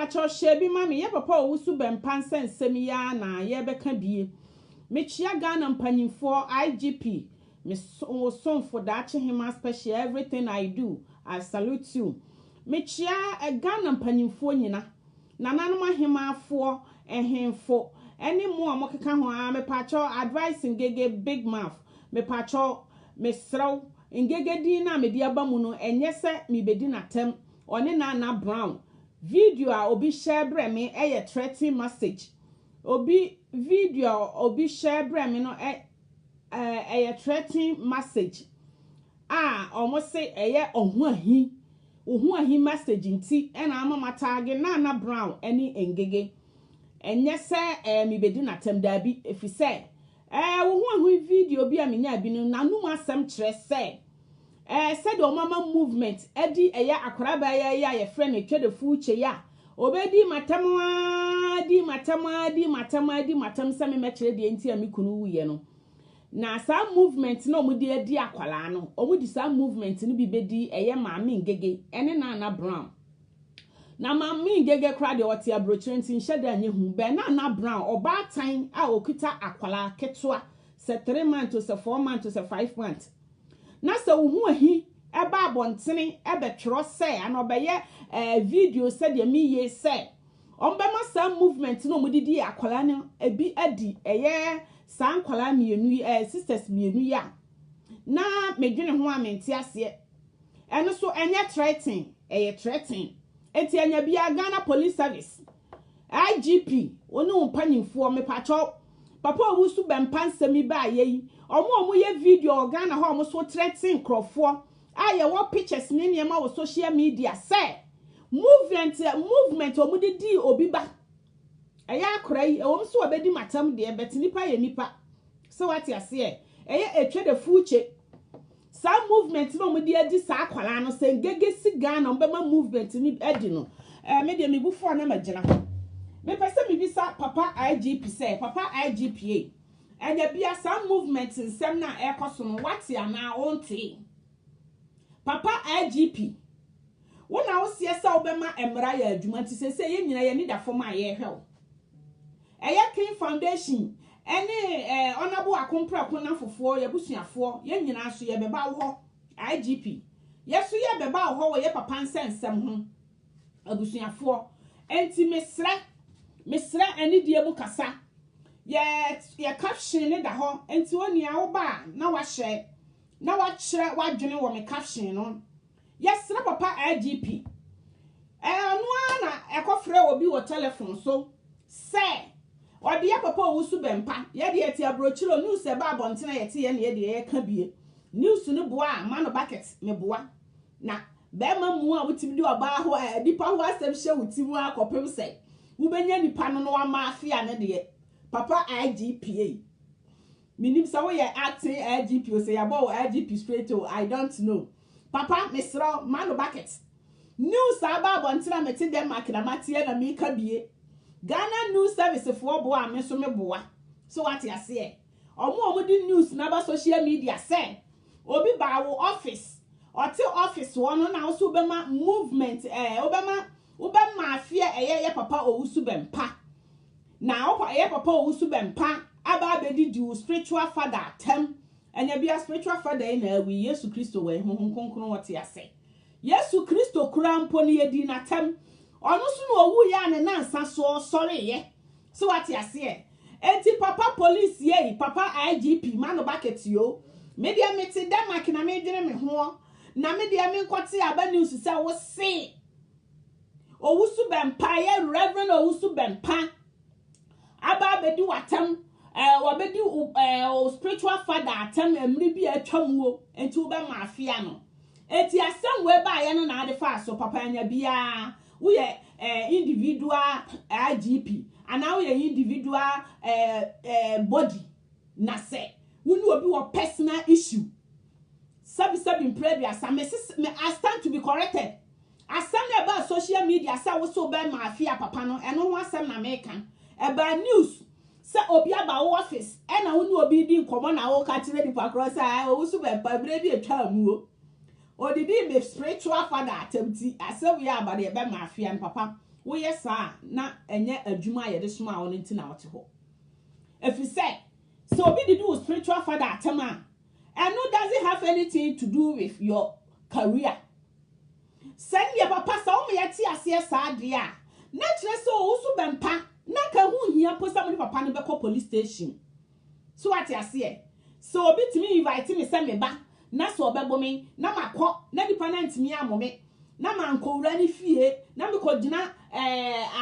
pacho shebi mami ye papa owusu bempan sensem ya na ye beka bie mechia Ghana mpanyimfo IGP me son for that him special everything I do I salute you mechia Ghana mpanyimfo nyina nananom ahemafo ehemfo any more mokeka ho me pacho advice ngege big mouth me pacho me sraw ngege din na me di abamu no enye se me bedi natem one na Brown video a obi share bre me threatening message obi video obi share bre me no threatening message almost say ohu ahi message nti na ama tag na Brown any engege enye se me bedi natem dabi efi se ohu ahu video bi a me nya bi no nanum asem kire se said o mama movement edi eya akoraba ya friend etwe de fuche ya obedi matam se me mekire de enti amikunu wuye no na sa movement na omudi edi akwala no omudi sa movement ni bi bedi eye maami ngege ene na Brown na maami ngege kra de otia brochenti nhede anye hu be na Brown oba tan a okuta akwala ketwa se 3 months to se 4 months to se 5 months na se wo ahi eba abontene ebetwero se anobeye video se de miye se ombema sa movement no mudidi akwala no ebi adi eye sa nkwala mienu sisters mienu ya na medwene ho amenti ase eno so enye threatening enti anya bia Ghana Police Service IGP onu mpanyimfo me pacho papa owusu bempansemi ba yeyi omo ye video Ghana ho omo so threatening crofo aye wo pictures ni niema wo social media say movement omudi di obi ba eya akora yi omo so obedi matam de bet nipa ye nipa so what you say eya etwe de fuche some movement no omudi adi sa akwala no se ngege si Ghana ombema movement ni adi no me de me bufo na magina me pese me bisa papa IGP say papa IGPA enya bia some movement nsem na ekoso no what ya na onti papa IGP wona wo sie sa obema emra ya adwuma ti se ye nyina ye ni da fom aye hwew eya King Foundation ene honorable akompra kona fofo ye busuafo ye nyina so ye beba wo IGP yeso ye beba wo ye papa nsensem ho abusuafo enti mesra eni die mu kasa ye caption ne da ho enti oni a wo ba na wa hye na wa kire wa dwene wo me caption no yesra papa IGP no na ekofre obi wo telephone so say odi ya papa owusu bempa ye de eti abrochiro news e ba abontena ye te ye na ye de ye ka bie news no boa man bucket me boa na be ma mu a wutimi di oba ho dipa ho asem hye wutimu akopem say wo benya nipa no wa mafia ne de papa IGPA minim sa wo ye acting IGP o say about IGP straight to I don't know papa mesro man bucket news aba abontena meti dem makinamatie na me ka bie Ghana News Service for boa me so me boa so what you say omo di news na ba social media say obi ba wo office office one na so be ma movement obema afia ye papa owusu bempa na ye papa owusu bempa aba bedi di spiritual father tem enya bia spiritual father na wi Yesu Kristo we honhom konkron what you say Yesu Kristo kura mpo ne yedi na tem onu so no owu ya ne nansa so sorry ye so what you say enti papa police ye papa IGP man bucket yo media meti dem akina me dwene me ho na media me nkote aba news say wo se owusu bempa ye reverend owusu bempa aba bedi watam wabedi spiritual father atam emri bi atwamuo enti wo be mafia no enti asem we ba ye no na ade fa so papa anya bia we individual IGP and now we individual body na say we know be a personal issue sabi in previous I stand to be corrected. I stand about social media say we so be mafia papa no eno ho asem na me kan about news say obi aba office e na we know obi di nkomo na wo ka kire di across wo so be babre bi atwa amuo odidi me spiritual father attempti ase we about the be mafia papa wo yesa na enye adwuma ye de soma wo nti na wote ho if you say so obi did do spiritual father atema and no doesn't have anything to do with your career send your papa so me yeti ase sa ade a na kire so wo su bempa na ka hu hia po sa mo papa no be call police station so what you ase so obi timi invite me say me ba na so obebo me na makọ na dipa na ntimi amome na manko wura ni fie na me ko gina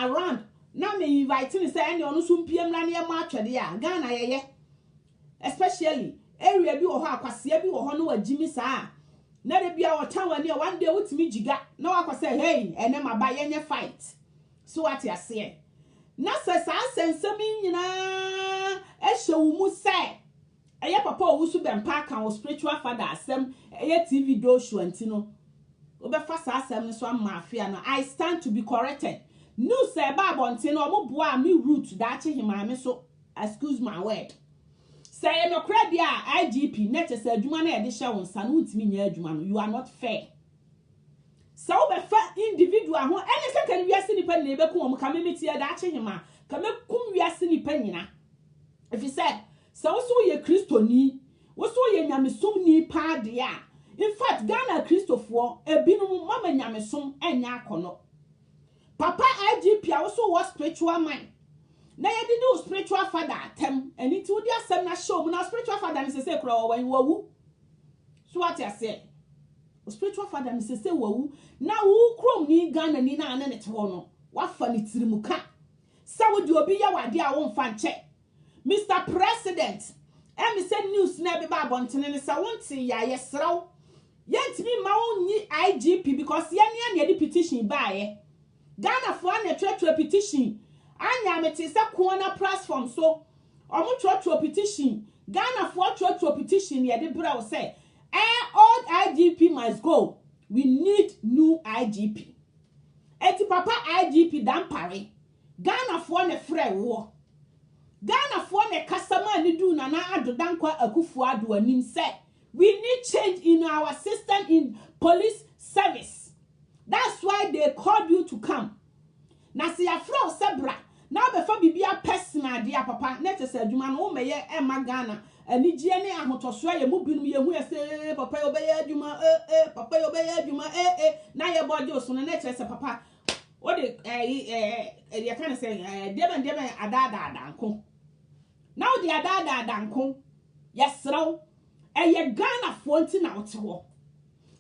around na me invite me say any onu so mpiem na ne ma atwede a Ghana yeye especially area bi wo ho akwase bi wo ho no wagimi saa na de bia wo tan wani one day wutimi jiga na wakọ say hey ene maba yenye fight so what you say na se saa sensemi nyina ehye wo mu say eye papa owusu bempa kan wo spiritual father asem eye TV do show antino obefa saa asem so amafia no I stand to be corrected no say ba bontino omoboa me root da che himame so excuse my word say no credit IGP net say adwuma na ye de hye won sa no utimi nya adwuma no you are not fair so obefa individual ho any second wiase nipa na ebe ko mo ka memeti ya da che hima ka mekum wiase nipa nyina if you said so ye Kristoni woso ye nyamesom ni pa de a in fact Ghana Christofo ebinum mama nyamesom enya akono papa IGP a woso was spiritual man na ye did do spiritual father atem eni ti wodi asem na show na spiritual father ni sese kura wo wawu so what you say spiritual father ni sese wawu na wo krom ni Ghana ni na ane ne te ho no wafa ni tirimuka sa wodi obi ya wade a wo mfa nche Mr. President, me say news na be ba bontene ne sa wonti ya yesraw. Yentimi ma wonni IGP because ye ne the petition baaye. Ghana for na twetwe petition. Anya meti se corner platform so omo twetwe petition. Ghana for twetwe petition ye de bra wo say all IGP must go. We need new IGP. Eti papa IGP dan pare. Ghana for na frɛ wo. Ghana for ne customer ni do na adodankwa akufu ado anim say we need change in our system in police service. That's why they called you to come. Na se afro sebra na be fa bibia personal dia papa net se adwuma no meye e ma Ghana anigye ne ahotoso ye mu binum ye hu se papa yo be adwuma papa yo be adwuma na ye body oso na net se papa o de ye kan say dem adada danko. Now the adada danko yesraw eye Ghana for nti na wote ho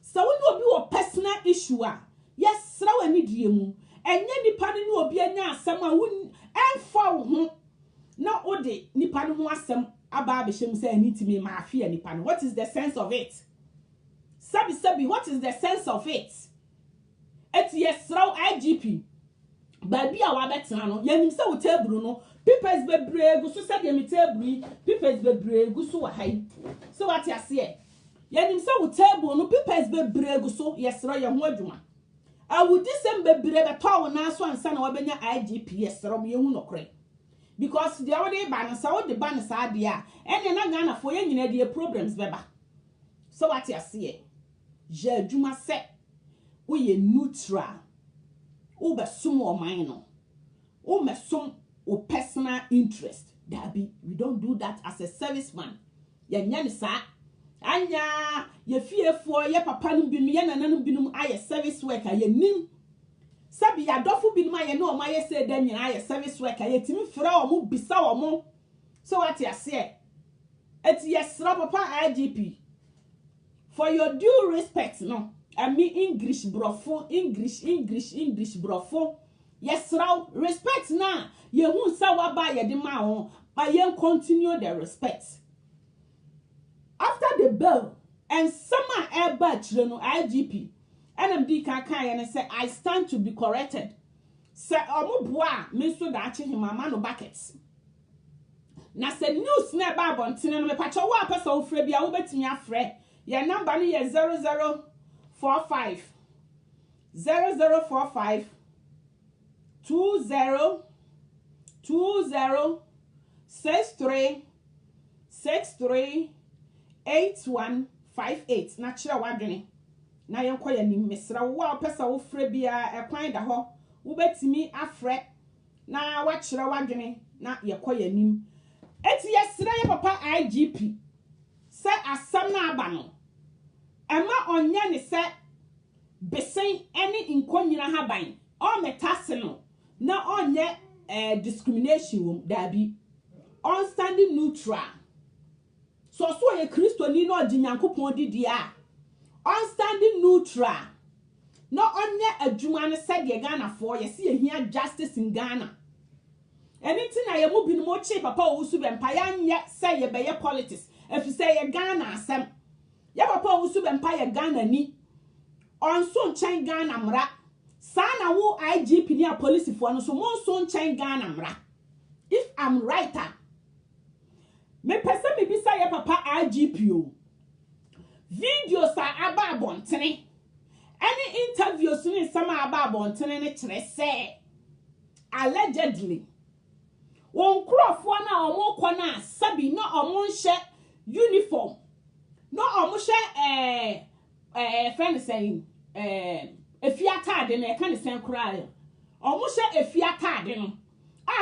so we obi wo personal issue a yesraw ani die mu enye nipa ne obi anya asem a won emfa wo ho na ode nipa ne ho asem aba abehye say anitimi ma afia nipa ne what is the sense of it sabi what is the sense of it et yesraw IGP baby a wa betena no yanim se wo table no people's bebre gu so said me table people's bebre gu so wa hai so what you say yanim se wo table no people's bebre gu so yesra ye ho adwuma awu disem bebre beto wo na so ansa na wabenya IGP yesra mo ye hu nokre because the already ban sa wo de ban sa de a ene na Ghana for ye nyina de problems beba so what you say je adwuma se wo ye neutral wo be sum o man no wo mesom o personal interest that be we don't do that as a serviceman ya nya ni sa anya ye fiefo ye papa no binum ye nananum binum aye service worker ye nim sabi ya dofo binum aye no ma ye say dan nyina aye service worker ye timi fra o mu bisa o mu so what you say eti yesra papa IGP for your due respect no I mean English brofo English brofo yesra respect na ye hu sa wa ba ye de ma ho but ye continue the respect after the bell and some air batch no IGP NMD kan ye say I stand to be corrected say omoboa me so da ache himama no buckets na say news na ba bontene no me pacho wa pesa wo frɛ bia wo betimi afrɛ ye number no ye 0045 638158 na kire wadwene na yenkoya ni mesra wo a pesa wo frɛ bia ekwan da ho wobetimi afre na wachira wadwene na yekoya nim eti yesira ye papa IGP se asam na aba no ema onye ne se besen ene nkonyina haban o metase no na onye discrimination wom dabi on standing neutral so ye kristoni no ginyankopon didia on standing neutral no onye adwuma ne said ye Ghana for ye see here justice in Ghana anything na ye mu bi no mo chi papa owusu be mpa ya nye say ye be ye politics if you say ye Ghana asem ye papa owusu be mpa ye Ghana ni on so nchen Ghana mra sa na wo IGP ni a police for no so mo so nchen Ghana mra if I'm right me pese me bisa ye papa IGP o videos are aba abontene any interviews ni sama aba abontene ne kire say allegedly won krofo na omo kona sabi no omo nhye uniform no omo hye friend saying efiatade na e kan sen kura omo hye efiatade no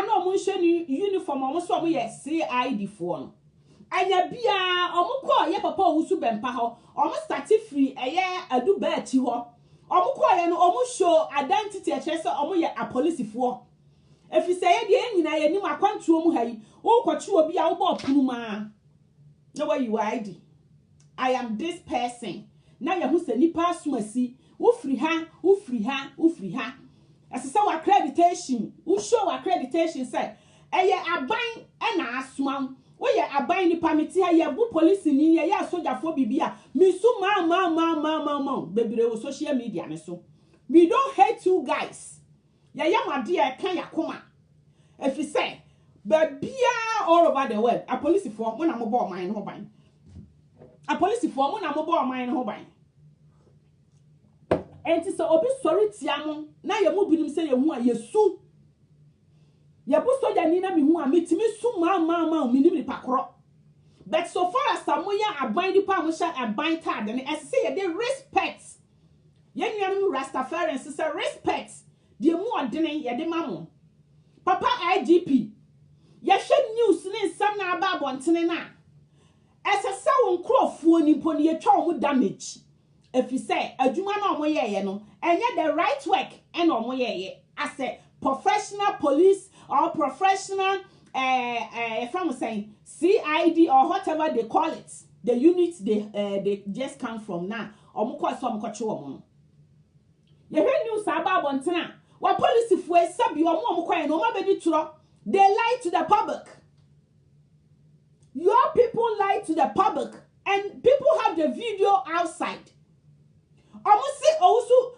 no omo nhye ni uniform omo so omo ye CID fo no anya bia omo ko ye papa owusu bempa ho omo start free eye adu ba achi ho omo ko ye no omo show identity a kire say omo ye a police fo if you say de enyina ye nim akwantuo mu hayi wo kwachi obi a wo ba opunu ma no where you ID I am this person na ye hu se nipa asumasi wo free ha as say accreditation wo show accreditation say eye aban e na asuma wo ye aban ni permit ha ye bu police ni ye ya soldier fo bibia mi su ma bebre wo social media ne so we don't hate you guys ya made e kan yakoma if you say babia all over the world a police for mo na mo bo man ho ban a police for mo na mo bo man ho ban enti so obi sorry tia mo na ye mo binim say ye hu a yesu ye bu soja ni na mi hu a metimi su ma mi ni pakro but so far as samoya aban di pa mo sha aban tad and as say ye dey respect ye nuanum Rastafarians say respect the more dene ye de mamo papa IGP ye hwe news ne nsam na aba abontene na esesa won krofuo ni poni ye twa omo damage if you say adwuma na omo ye no enye the right work and omo ye as a professional police or professional from saying CID or whatever they call it the unit they just come from now omo kwa so omo kwache omo ye hwe news aba abontene what police if we sabi omo kwa no ma be tro they lie to the public. Your people lie to the public and people have the video outside. Omo si owusu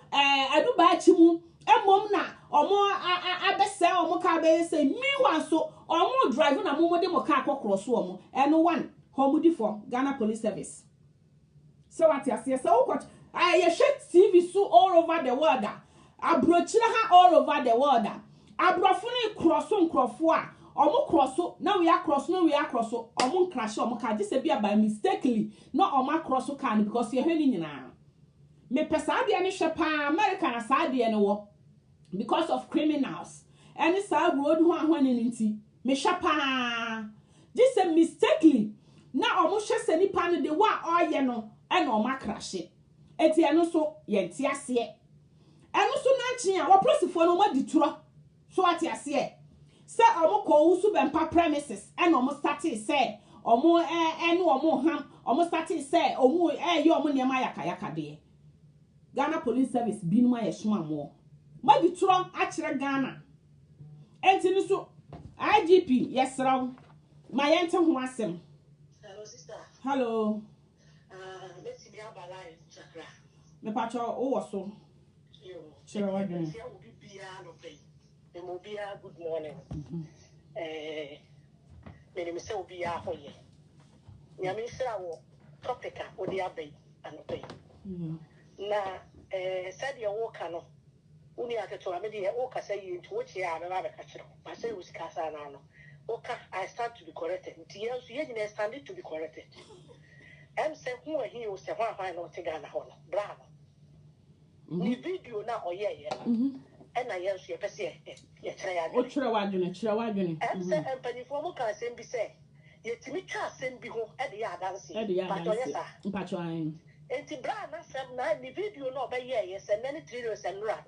adu ba chimu emom na omo abese omo ka be say me wan so omo drive na mo de mo ka cross omo and one homudi for Ghana Police Service. So what you say so what I share TV so all over the world. Abrochira ha all over the world. Abrofuni crosson crofo a omo crosso na we across omo crash omo ka just be by mistakenly not omo crosso can because you hwani nyina me pesa de ne hwe pa America na sa de ne wo because of criminals and sa road ho ahwane nti me hwe pa just mistakenly na omo hwe se nipa no de wa oye no e na omo crash eti eno so ye nti ase eno so na chi a wo prosifo no mo dituro so ati ase say omo ko usu bempa premises and omo started say omo enu omo ham omo started say omo ye omo niam ayaka de Ghana Police Service binu ma ye soma mo ma dituro a kire Ghana enti ni so IGP yesraw ma yente ho asem. Hello sister. Hello. Let's see about life chakra. Me pacho o wo so sure wadwen good morning. Me say obi a hoye. Nyame sra wo topic a odi abai anopai. Na said your work no. Uni aketo na me de o kasa yi nti wo chia na ba ka kire. Ba say wo sika sa na no. Oka I start to be corrected. Nti ye so ye nyina stand to be corrected. Em say who he o se hwan no te Ghana ho no. Bravo. Ni video na oye ɛna yɛn nso yɛpɛ sɛ yɛkyerɛ yɛ o kyerɛ wadwene ɛm sɛ mpanyinfoɔ mu ka asɛm bi sɛ yɛtumi twa asɛm bi ho ɛde yɛ adanse patɔ yɛ saa mpatɔ ayin enti bra na sɛm na ne video na ɔbɛyɛ yɛ sɛ nane 3 years ɛnora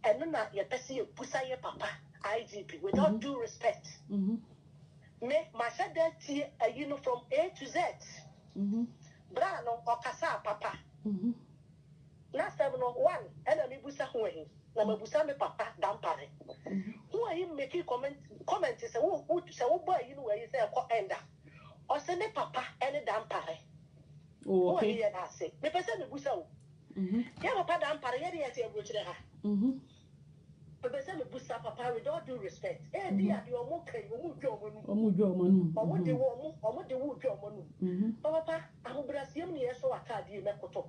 ɛno na yɛpɛ sɛ yɛbusa yɛ papa IGP without due respect me mahyɛ da tie ayi no from A to Z bra no ɔkasa papa na sɛm no one ɛna mebusa ho ahi na mabusa me papa dampare ho ahi make comment sɛ wo bɔ ayi no ayi sɛ ɛkɔ enda ɔsɛ ne papa ɛne dampare ho ahi yɛ na ase mepɛ sɛ mebusa wo yɛ papa dampare yɛde yɛ sɛ aburokyerɛ ha mepɛ sɛ mebusa papa with all due respect di ade ɔmo kai ɔmo dwa ɔmo nu ɔmo de wo dwa ɔmo nu papa ahobrɛseɛm ne yɛ so ataadeɛ mɛkotɔ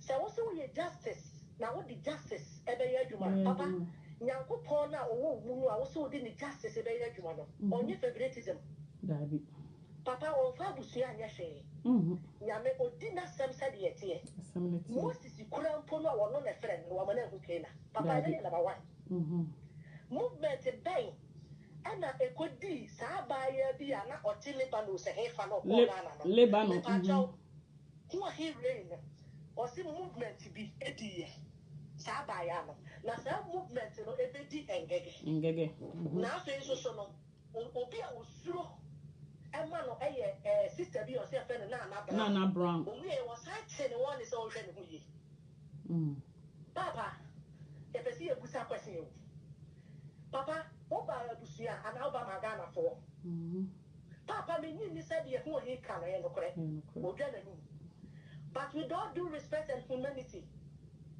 sɛ wo sɛ woyɛ justice na wode justice ɛbɛyɛ adwuma papa nyankopɔn no a ɔwɔ mu no a wo sɛ wode ne justice ɛbɛyɛ adwuma no ɔnyɛ favoritism papa ɔmfa abusua anyɛ hwee nyame ɔdi n'asɛm sɛdeɛ ɛteɛ moses kura mpo no a wɔno ne frɛ no wɔma no ahu kei na papa ɛne yɛ number 1 movement bɛn ɛna ɛkɔdii saa abaayɛ bi a na ɔte Lebanon sɛ hefa no ɔkɔɔ Ghana no Lebanon ho a he rain ɔse movement bi ɛdiiɛ saa abaayɛ no na saa movement no ɛbɛdi ngɛgɛ na afei nso so no obi a osuro ɛma no ɛyɛ sister bi ɔsɛ ɛfɛ no Nana Brown ɔmu yɛ wɔsan te ne wɔn ne sɛ ɔhwɛ ne ho yie papa yɛpɛ sɛ yɛbusa kwɛsɛn o papa woba abusua anaa woba ma Ghanafoɔ papa menyi ni sɛ deɛ ho ɔhi ka no yɛ nokorɛ ɔdwa n'anim but with all due respect and humanity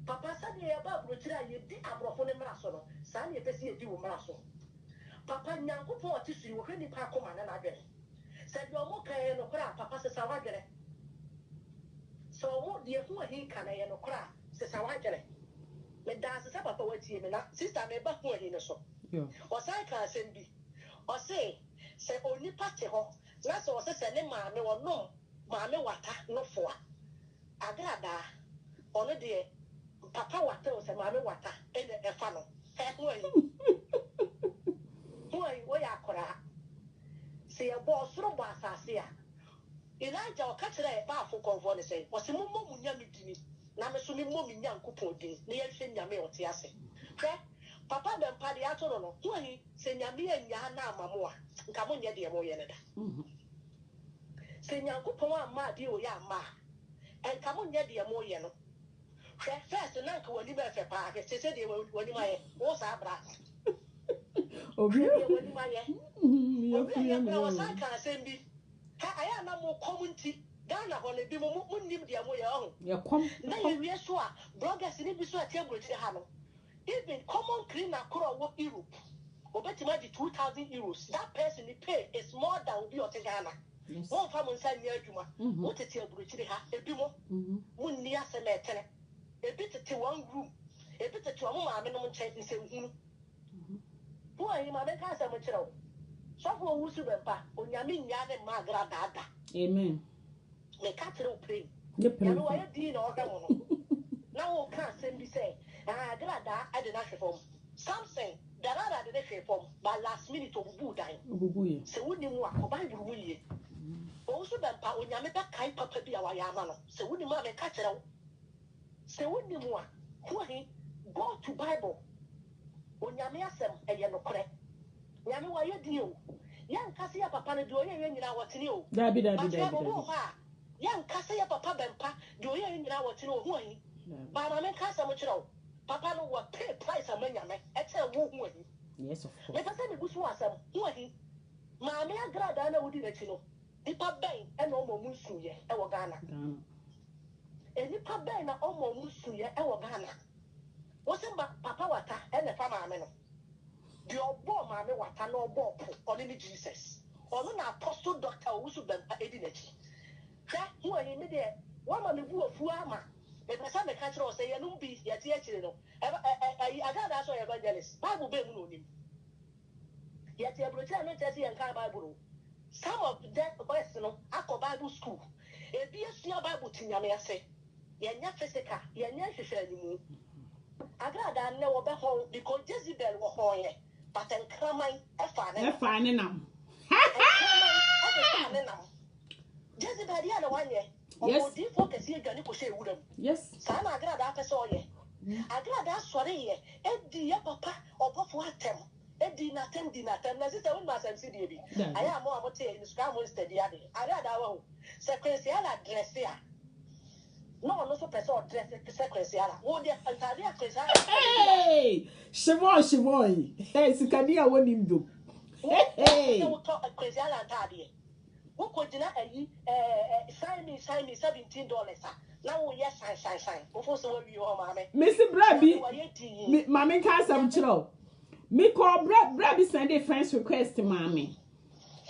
papa sɛdeɛ yɛba aburokyerɛ a yɛdi aborɔfo ne mmara so no saa ne yɛpɛ sɛ yɛdi wo mmara so papa nyankopɔn ɔte so yi wɔhwɛ nnipa akoma ne n'adwene sɛ deɛ ɔmo ka yɛ nokorɛ a papa sesa wadwene sɛ ɔmo deɛ ho ɔhi ka no yɛ nokorɛ a sesa wadwene medaase sɛ papa watie me na sister meba ho ɔhi no so ɔsan ka asɛm bi ɔse sɛ onipa te hɔ na sɛ ɔse sɛ ne maame ɔnom maame wata nofoa agradaa ɔno deɛ papa wata o sɛ maame wata ɛna ɛfa no ho ayi wɔyɛ akɔraa sɛ yɛbɔ ɔsoro bɔ asase a Elijah ɔka kyerɛ baafo kɔnfoɔ ne sɛ ɔse mommɔ mu nyame dini na me so memmɔ me nyankopɔn din na yɛhwɛ nyame a ɔte ase hwɛ papa bɛmpa deɛ ato no no ho ayi sɛ nyame anyaa na ama mo a nka monyɛ deɛ moyɛ no da sɛ nyankopɔn amma adeɛ ɔyɛ amma a ɛnka monyɛ deɛ moyɛ no hwɛ first na nka w'anim ɛfɛ paa hwɛ sɛ sɛdeɛ w'anim ayɛ wo saa bra obi w'anim ayɛ obi ayɛ kora wɔsan ka asɛm bi ha ayɛ a na mokɔm nti Ghana hɔ no bi mo nnim deɛ moyɛ ɔho na yɛwie so a bloggers ne bi so ate aburokyerɛ ha no even common cleaner koro wɔ Europe obetuma di 2,000 euros that person the pay is more than obi ɔte Ghana wɔn fa mo nsa nyɛ adwuma wɔn tete aburokyerɛ ha ebi mo nni asɛm ɛtɛnɛ ebi tete one room ebi tete wɔn maame nom nkyɛn nsɛnhunu wɔn ayi maame ka asɛm kyerɛ o sɔfo owusu bɛmpa onyame nyaa ne mma agra daada amen meka kyerɛ o pray nyame wɔyɛ dii na ɔhwɛ mo no na wɔn ka asɛm bi sɛ agradaa ɛde na hwɛ fam something darara de ne hwɛ fam but last minute obubu dan sɛ wonni mu a ɔban buru mu yie owusu bɛmpa onyame bɛkae papa bi a wayɛ ama no sɛ wonni mu a meka kyerɛ wo sɛ wonni mu a hoahi go to Bible onyame asɛm ɛyɛ nokorɛ nyame wayɛ di o yɛnkase yɛ papa no deɛ ɔyɛ yɛ nyinaa wɔtene o dabi hɔ a yɛnkase yɛ papa bɛmpa deɛ ɔyɛ yɛ nyinaa wɔtene o hoahi baama meka asɛm kyerɛ wo papa no wɔ pay price ama nyame ɛkyɛ wo hoahi yes of course mepɛ sɛ mebu so wɔ asɛm hoahi maame agradaa na wodi n'akyi no nipa bɛn ɛna ɔma mu nsuyɛ ɛwɔ Ghana nipa bɛn na ɔma mu nsuyɛ ɛwɔ Ghana wɔsɛ papa wata ɛna fa maame no deɛ ɔbɔ maame wata na ɔbɔ po ɔne ne Jesus ɔno na apostle doctor owusu bɛmpa edi n'akyi hwɛ hoahi me deɛ wɔma me bu afuo ama mepɛ sɛ meka kyerɛ wɔ sɛ yɛnom bi yɛte akyire no agradaa sɛ ɔyɛ evangelist Bible bɛɛ mu na onim yɛte aburokyerɛ no nkyɛ sɛ yɛnka Bible o some of the boys no akɔ Bible school ebi esua Bible ti nyame ase yɛnyɛ physical yɛnyɛ hwehwɛ animu agrada ne wo be ho because Jezebel wo ho ye but enkraman e fa ne nam Jezebel ya na wanye yes di focus ye dwane ko she wuram yes sana agrada apese oye agrada sori ye edi ya papa obofo atem edi na tem na sister won ma sam si die bi aya mo amote ni suka mo steady ade agrada wa ho sequence ya la dress ya no so person dress sequence ya la wo dia antade akwesa hey shiboy hey sikadia woni mdo hey wo to akwesa ya la antade wo ko dina ayi sign me $17 na wo yes sign wo fo so wa wi ho ma me Mr. Brabi mami ka sam chiro me call Brabi send a friends request mami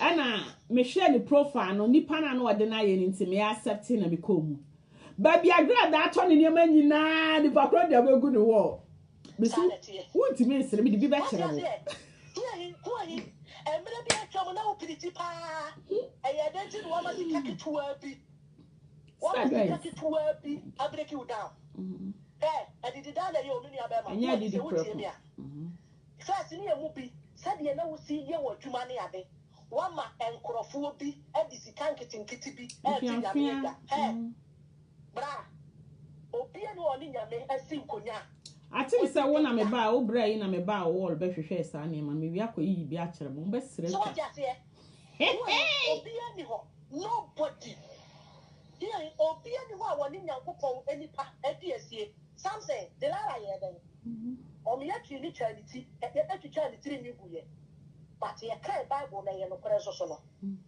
ana me share the profile no nipa na no de na ye nti me accept na me komu baby agrada ato ne niam nyina ni bakro de abegu ne wo me si wonti me sere me de bi be kire wo emre bi atwa mo na wo piriti pa eya denti no ma si kaketua bi I break you down. I did that. You only have a man. Did you first in your movie? Said you know, see you what you money are they? One man and Crawford and this can't get in Kitty be. Hey, bra. Opian one in your man, I think, I think so. One I'm about, brain, I'm about all better shares. I mean, maybe I could eat better. Best so just here. Hey, nobody. Here, Opian, you are one in your coupon, any part, some say, the lara then. Or me actually charity, and charity in you. But you can't Bible, and no pressure.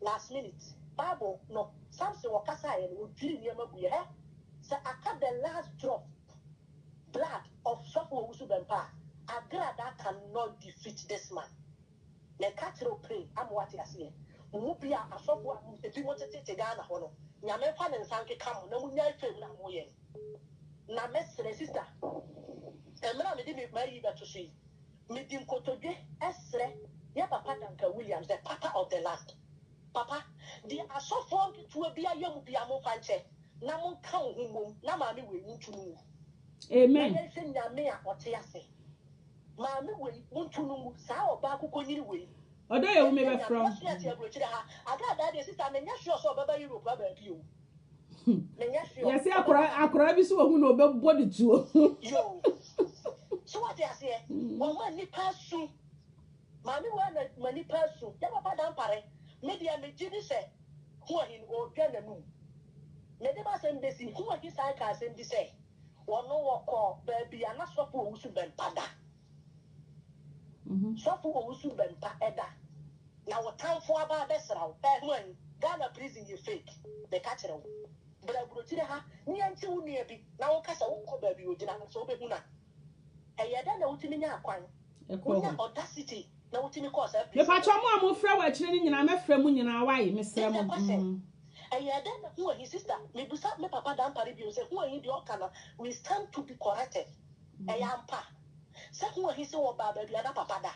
Last minute, Bible, no, some say, or Casa and would clean your mobile. So I cut the last drop blood of Sopho Usubempa. I glad that cannot defeat this man. The cattle pray, I'm what I see. Mupia, a software, if you want to take a Ghana honor. Yamefa ne nsanke kam na munya fem na moye na mesre sister emra me di me mai ba to see me di nkotodwe esre ya papa Duncan Williams the papa of the land papa the asofo nketua bia yam bia mo fanche na mo ka ohumom na ma me we ntunu amen na se nyame a ote ase ma me we ntunu sa oba akoko nyiri we odo ye wo me be from aga da de sister me nya sure so baba Europe ba bi o me nya sure yes akora bi so hu no be body tuo yo so what you say o ma ni pasu ma me wa na ma ni pasu ya papa dan pare me dia me gini se hu ahin o dwa na nu me de ba se mbesi hu ahin sai ka se mbi se wono woko ba bia na sofo o wusu ben pada sofo o wusu ben pa eda na wo tanfo aba besra wo when Ghana prison you fake the catcher but abrochire ha ni anti wo nua bi na wo kasa wo ko ba bi ogina so be hu na eyeda na wutimi nya akwan wonya audacity na wutimi ko sa me pa chomo amofra wa kire ni nyina mefra mu nyina waye mesra mu eyeda na who his sister me busa me papa dan pare bi o say who he di okana we stand to be corrected eyampa say who he say wo baba bi na papa da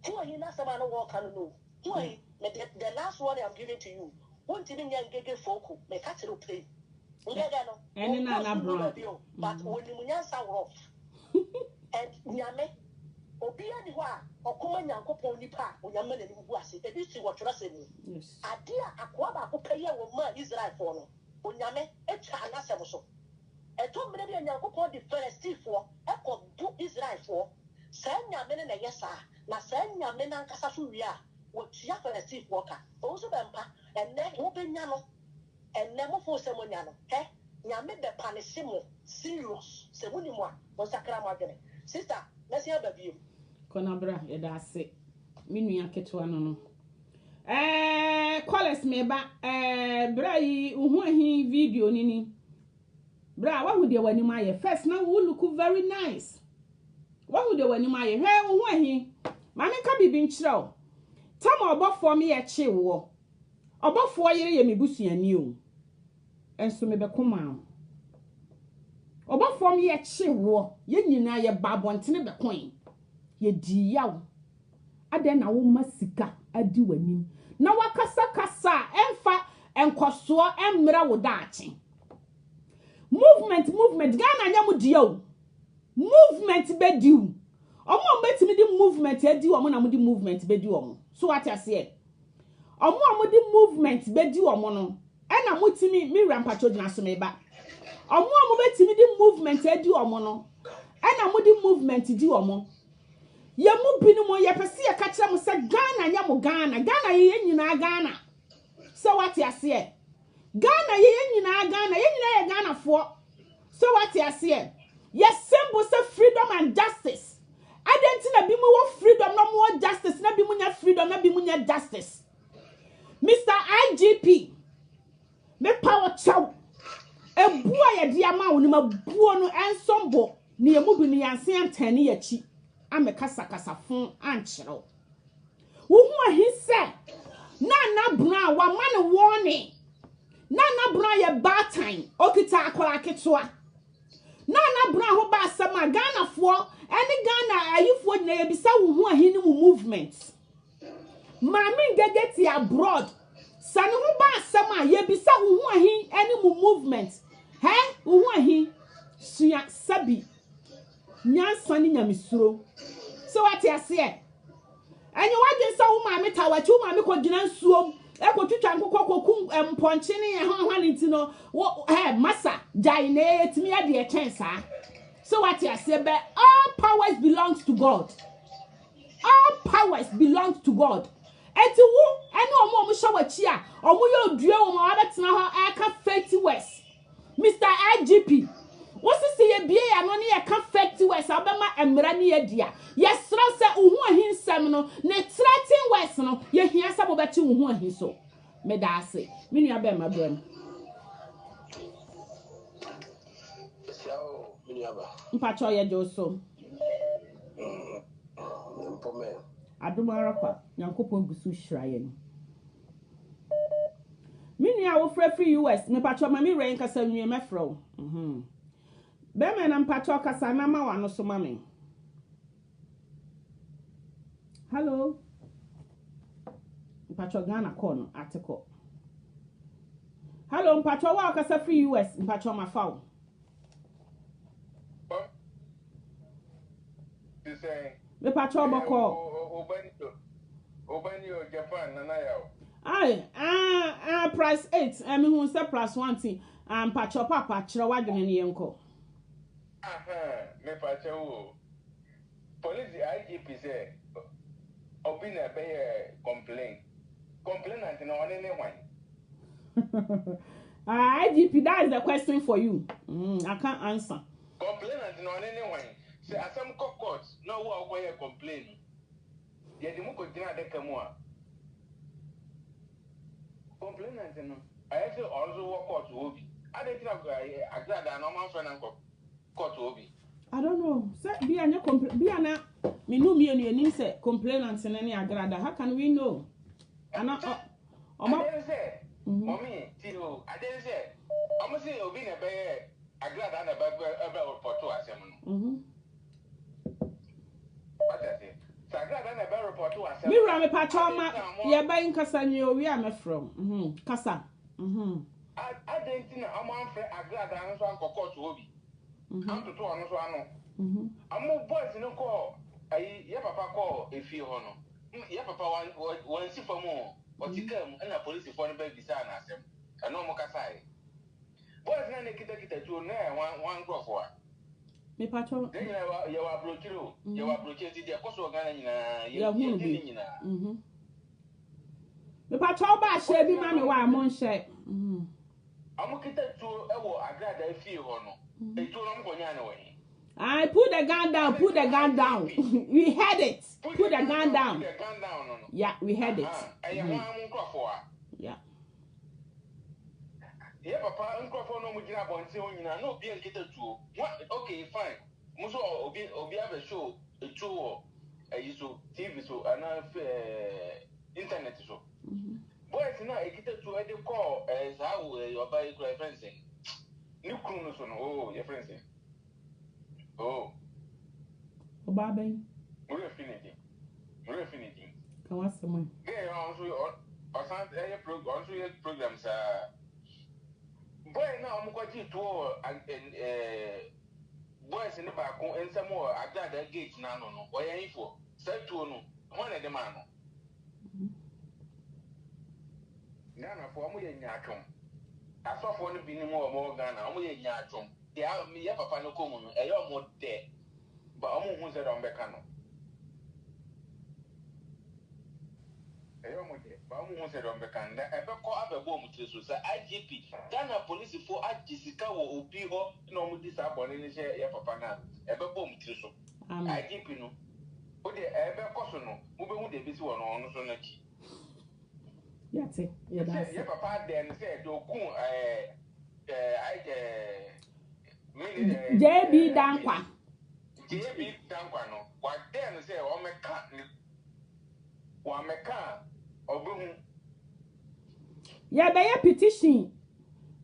who he na sama no wo kan no who he the last one I'm giving to you won't even get focal me catch it play ngega no ene na bro but when you nyansa wo and nyame obia ni ho a okoma nyankopon nipa onyame na ni bu ase ebi si wo twara se ni ade a akoa ba ko peye wo ma Israel for no onyame etwa anasem so eto mre bi nyankopon di Philistine for ekọ bu Israel for sa nyame na yesa na sa nyame na nkasa so wi a wo tia Philistine for ka o so be mpa enne wo benya no enne mo fo se mo nya no he nyame be punish mo serious se mo ni mo a mo sakra mo adene sister let's hear baby kona bra ye da se minua ketwa no collect me ba bra yi uhu ahi video nini bra wa hu de wani ma ye first na we look very nice wa hu de wani ma ye he uhu ahi ma me ka bibi nkyerɛ tama obofo me ye kye wo obofo yere ye mebusuani o enso me be koma obofo me ye kye wo ye nyina ye babontene be kon ye di yaw ade na wo masika adi wanim na wakasa kasa emfa enkoso emmra wo daache movement Ghana nya mu di yaw movement bedi u omo betimi di movement edi omo na mo di movement bedi omo so what you say omo di movement bedi omo no e na mutimi mi rampacho gina so me ba omo betimi di movement edi omo no e na mo di movement di omo ye mu binu mo ye pese ye ka kire mo se Ghana nya mo Ghana ye nyina Ghana so what you say Ghana ye nyina Ghana ye nyina ye Ghana fo so what you say yes symbol say freedom and justice identity na bi mu wo freedom no more justice na bi mu nya freedom na bi mu nya justice Mr. IGP me power chow ebua ye dia ma wo ni mabuo no ensombo ni emu bi ni yanse antani ya chi ame kasa fon ankyerɛw wo hu ahise na bra wa ma ne warning na bra ye batan okita akwara ketwa na bra ho ba asama Ghana fo ene Ghana ayifo na ye bisa wo hu ahini mu movement mami ngegeti abroad sane ho ba asama ye bisa wo hu ahin ene mu movement wo hu ahin sua sabi nyansa ni nyamesuro so what you say enye wadin sa wo mami tawachi wo mami ko gina nsuom ekotwitwa nkokoko mponche ne ye hwanhwan ntino wo masa jai na etimi ade e chensa so what you say be all powers belongs to God to God eti wo ene omo shawachi a omo ye odue wo ma abetena ho aka 30 west Mr. IGP wosisi ye bie ya no ne ye ka 50 west abema emra ne ye dia yesra se uhu ahinsem no ne 13 west no ye hia sa bo beti uhu ahinso me da ase me nua be ma bram Siao miniaba mpacho ye joso mpome adumara kwa yankopon gusu hiraye no me nua wo free US me pacho ma me rain kasa nwie mefro Bema na mpacho kasa na ma wano so mame. Hello. Mpacho Ghana kono article. Hello mpacho wa kasa free US mpacho mafawo. You say Me pacho bako. Obani o Japan na yawo. Ai price 8 me hu say plus 1 thing. Mpacho papa kire wadwene ne yenko. Me pacho wo. Police IGP say obina be complainant na one ne wan. IGP, that is the question for you. I can't answer. Complainant no one ne wan. Say asam court no wo akoye complain. Ye di mu ko gina de kamu a. Complainant no. I say also wo court wo bi. Ade tina agrada na man friend nko court wo bi. I don't know. Say be anya na me no me enu say complainant na ni agrada. How can we know? Ana say mommy tiro I didn't say I'm say obi na be agrada na be report to asem no. What I say? Agrada na be report to asem. Me ra me patoma ye ba nkasa nyi owi am from. Kasa. I didn't know I'm on friend agrada no so ankokọ to obi. I'm to ono so ano. I'm boys no call ai ye papa call efi ho no. Ye papa wan si famo otikam na police for no be bisa na asem. Ano mo kasai. Boys na ne kita tu na wan crofo a. Me patro. Then you were blokiro. You were blocked the koso Ghana nyina. Ya hunu bi. Me patro ba share bi ma me wa mon share. Amu kita tu ewo agrada efi ho no. Etu no mo nya na we. I put the gun down. We had it. Put the gun down. No. Yeah, we had it. Yeah. Yeah, papa, uncle no mujina bonse onyina no bi nkita tuo. Okay, fine. Muso obi have a show, a show so TV so ana internet so. Boys na ekita tuo e dey call how your buy friends. Ni kunu no so no your friends. Oh. Obaben. We're finishing. Can I say man? Yeah, also your programs boy now I'm going to boys in the back and some more at that gate now no or any for said to no one of the man. Ghana for me in Yakum. I saw for be more Ghana, only in Yakum. They are me a papa no common, a young more dead. But almost who's on Becano. A young more dead, but almost on Becan. I call up a bomb to the IGP. Ghana police for Jessica or Piho, no disabon in his air papa now. Ever bomb to so. IGP no. But the ever cosono, moving with the visual on Sonaki. That's it. Yeah, that's it. Yeah, papa then said, Dokun, JB Dankwa. JB Dankwa, no. What then say, oh, my cat, one my car, or boom. Yeah, by a petition.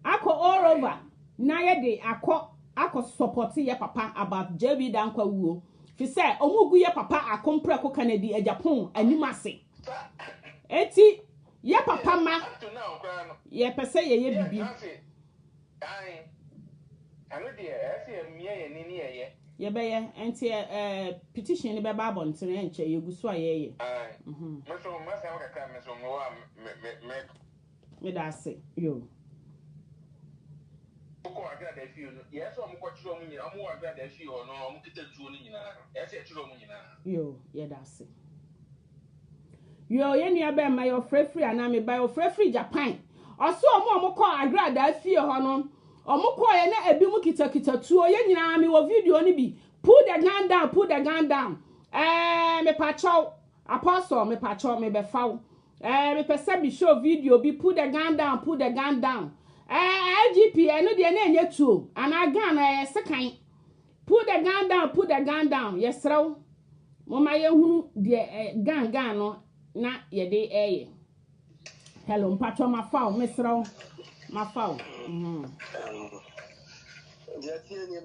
Ako all over. Naya de ako support ya papa about JB Dankwa wo. Fi say, omugu ya papa akompre ko Canada e Japan animase. Eti ya papa ma. Ya pese ye bibi. I know the I see a me ye be ye enti petition ni be ba bonten enche ye gusu aye. Me so ma say waka me so mo me da say yo. Ko aga da fi no. Yes o mo ko chiro mo nyina, mo aga da fi o no, mo kita tuo ni nyina. Yes e chiro mo nyina. Yo, ye da say. Yo ye nua be ma yo free ana me ba yo free Japan. Oso omo ko agra da fi ho no. Omukwa ye na ebi mu kita tuo ye nyina me wo video ni bi pull the gun down me pacho apostle me pacho me be faw me pese bi show video bi pull the gun down IGP no de na enye tuo ana gun na sekan pull the gun down yesrew mo ma ye hunu de gun no na ye de eye hello pacho ma faw me srew ma faw the idea of the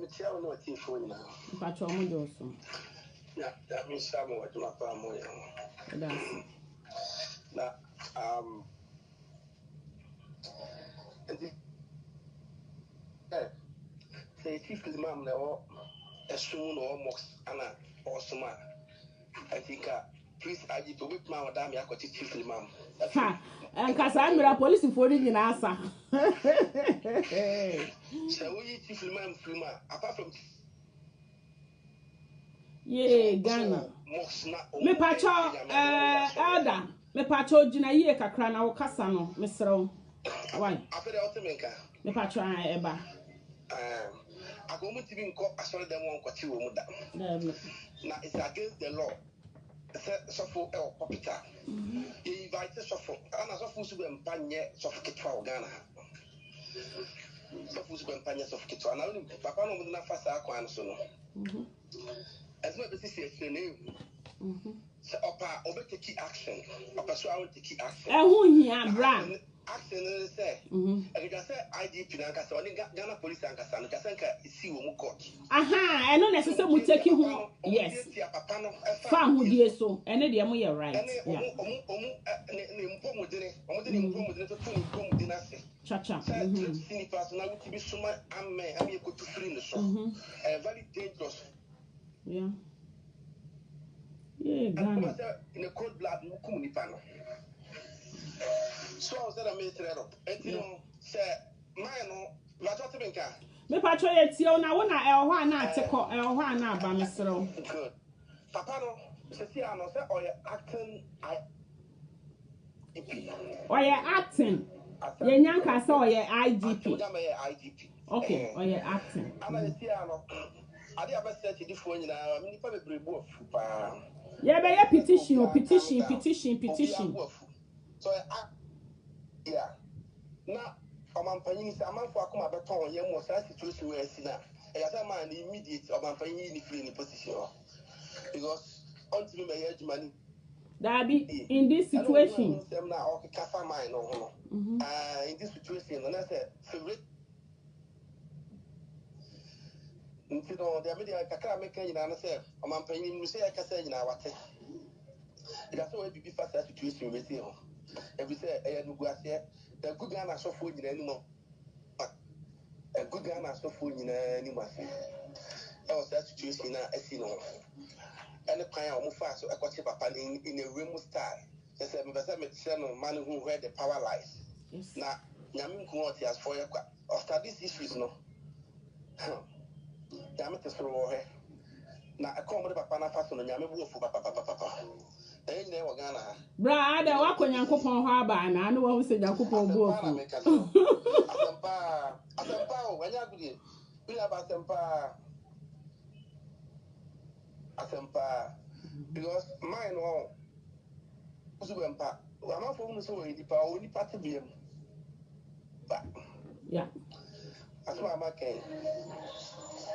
no team for now. But you're more also. Yeah, that means some of what my family. Now, say, chief is ma'am, a soon almost Anna or Suma. I think, please, I did to whip my madame, I got chief ma'am. And Cassandra police for in answer. So we chief ma'am, apart from Ghana. Me pacho elder. Me pacho jina ye kakra na wo kasa no mesrew. Why? After the ultimate me pacho eba. I go to be assured them one kwati wo muda. Now it's against the law. Suffer or popular. He invited suffer. And as of who empanye suffocate Ghana. Suffer to empanye suffocate. And I only papa no na fast aquan so no. As much as he says the name. So opa take action. Opa so I want to take action. Who here bra? Action say. I can say IDP na kasa only Ghana police and kasa no kasa nka see wo mu court. Aha, I know necessary mu take who. Yes. Fan who dey so. Ene dey mo right. Yeah. Cha-cha. Sini personal to be so much am go to free no so. Very dangerous. Yeah. Yeah, Ghana. In a cold blood mukum ni pano. So I was that I made it up. And you know, say, no, what you think? Me patro ye ti o na wo na elho na ateko elho na aba mesro. Good. Papa no, say no say or acting acting. Ye nyanka say or IGP. IGP. Okay, or acting. Ana see no. Ade abese ti di fo nyina, me nipa bebrebo afu pa. Ye be ye petition. So yeah. Now, Omampany is a man for Akuma Baton, young was a situation where I see now. As a man immediate Omampany in the free position. Because until my age money. That be in this situation. Now, Kasa mine or in this situation, and I said, favorite. You know, the media Kaka making an answer. Omampany, you say, I can say, you know what? That's why we be fast situation with you. Every say, I had no grass yet. The good Ghana so food in anymore. A good Ghana so food in anymore. was that situation now, I see no. And the kind of fast, so I got papa in a remote style. They said, man who heard the power lies. Now, Yamin Kuoti as for your after these issues, no. Yamit is for her. Now, I come with Papa Fason and Yamu for Papa. They never gonna. Brother, what can you coupon harbor? And I know I will say you coupon go. Asampa, when you be, we have Asampa, because mine won't. Usubempa, I'm not for so in the power, only part of him. But, yeah, that's why I'm okay.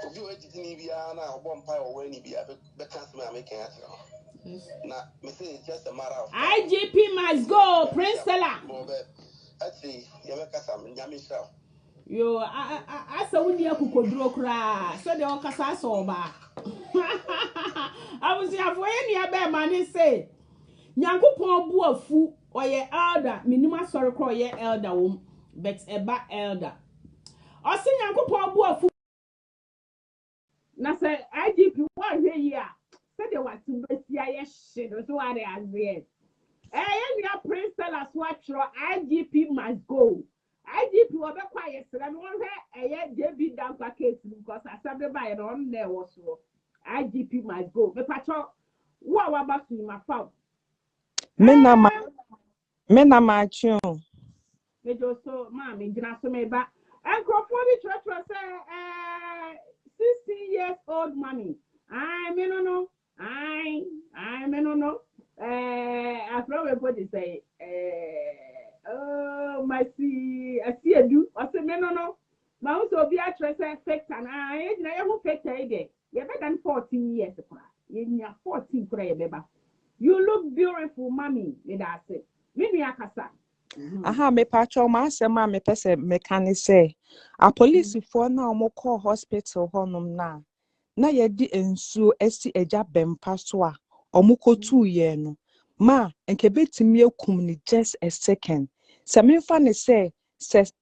If you wait to be now, one pile or when you be a customer making it. Now, it's just a matter of IGP must go, Prince Stella. Actually, you make us some Yamisha. Yo, I saw when you could draw cry, so the Okasa soba. I was here for any other man say. Nyankopon bu afu oye elder minima sorry call ye elder wom but eba elder o se Nyankopon bu afu na say IGP wa hwe yi a say de what besia ye hye so what they are there ya Prince Stella so atro IGP must go IGP wo be kwa ye sere no hwe JB Dankwa case because asabe ba ye no on na wo so IGP must go me patcho wo wa ba su ma fa Mena machu. Me just so mommy gina so me ba. And Crawford church say 16 years old mommy. I me no. I me no. I probably body say oh my see I see you. I say me no. Ma also be a trust fake and I na you fake there. You better than 14 years kra. You 14 kra you beba. You look beautiful, mommy. Me that say. Me akasa. Aha me pacho ma asema me pese mechanic say. A police for na omo call hospital honum na ye di ensuo esi eja bempa so a omo kotu ye no. Ma enke betimi ekum ni just a second. Se me fa ne say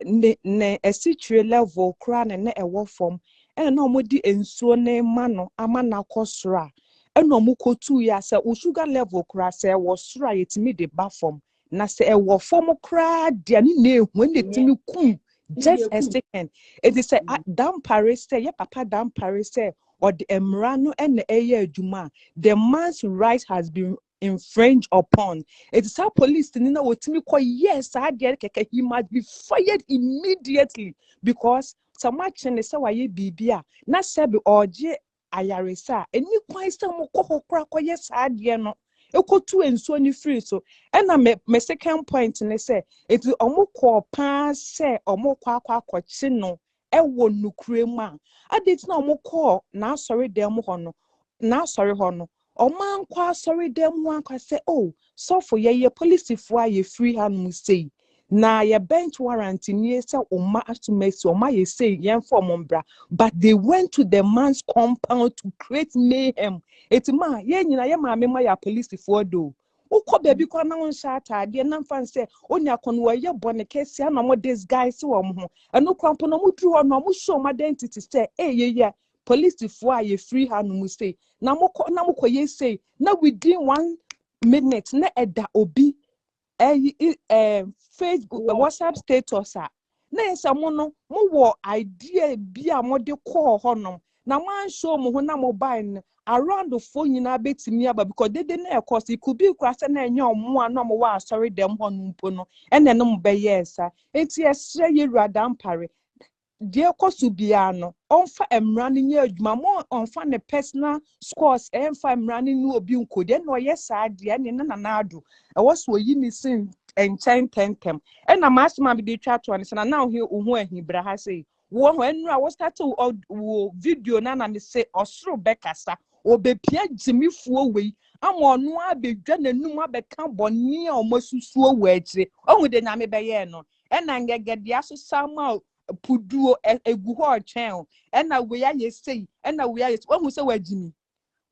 ne esitwe level kra ne ewo form e na omo di ensuo ne ma no ama na kosora. Eno mu kotu ya se o sugar level kra se wo sura yetimi de ba form na se e wo form kra dia ni na ehu na yetimi kum just a second it is say down paris say ye papa down paris say or the emra no ene eye adwuma the man's right has been infringed upon. It is how police ni na wotimi ko yes ade keke he must be fired immediately because some action say waye bibia na sebe oje ayaresa eni kwan se mo kokokra koye saade no ekotu enso ni free so ena me second point ne say it omukọ pa se omukọ akwakochi no ewo nukure mu a adeti na omukọ na asori dem ho no na asori ho no omankwa asori dem ho akwa se oh so for ye police fo a ye free hanum say na ye bench warrant ni say oma atumesi oma ye say yen form mbra but they went to the man's compound to create mayhem etima ye nyina ye maame ma ya police fo do ukọ baby kwa na wonsha atade na mfa nse oni akono ye bone kesi na mo disguise wo ho eno kwampo no mudru ho no mo show my identity say ye police fo a ye free hanum say na mo ye say na within 1 minute na eda obi Facebook WhatsApp status a na yesa mo no mo wo idea bi a mo de call honom na wan show mo ho na mobile around the phone nyina betimi aba because they na cost it could be kwase na enye omo a na mo wa sorry dem honum po no ene no mo be yesa enti esre ye radam pare de kosu bia no onfa emra ne nya adwuma mo onfa ne personal scores emfa emra ne no obi nkode na oyesa de ne na ado e was wo yi ni sin enchen tentem ena masma bi de twa to ne na now he ohu ahibra ha say wo ho enu a wo start wo video na ne say osoro bekasa obepia jimifuo wei ama onu abedwa nanum abeka boni a omasusuo wo akire ohu de nyame beye no ena ngegede aso sama puduo egu ho chen ena we ya yesei ena we ya ohu se wagimi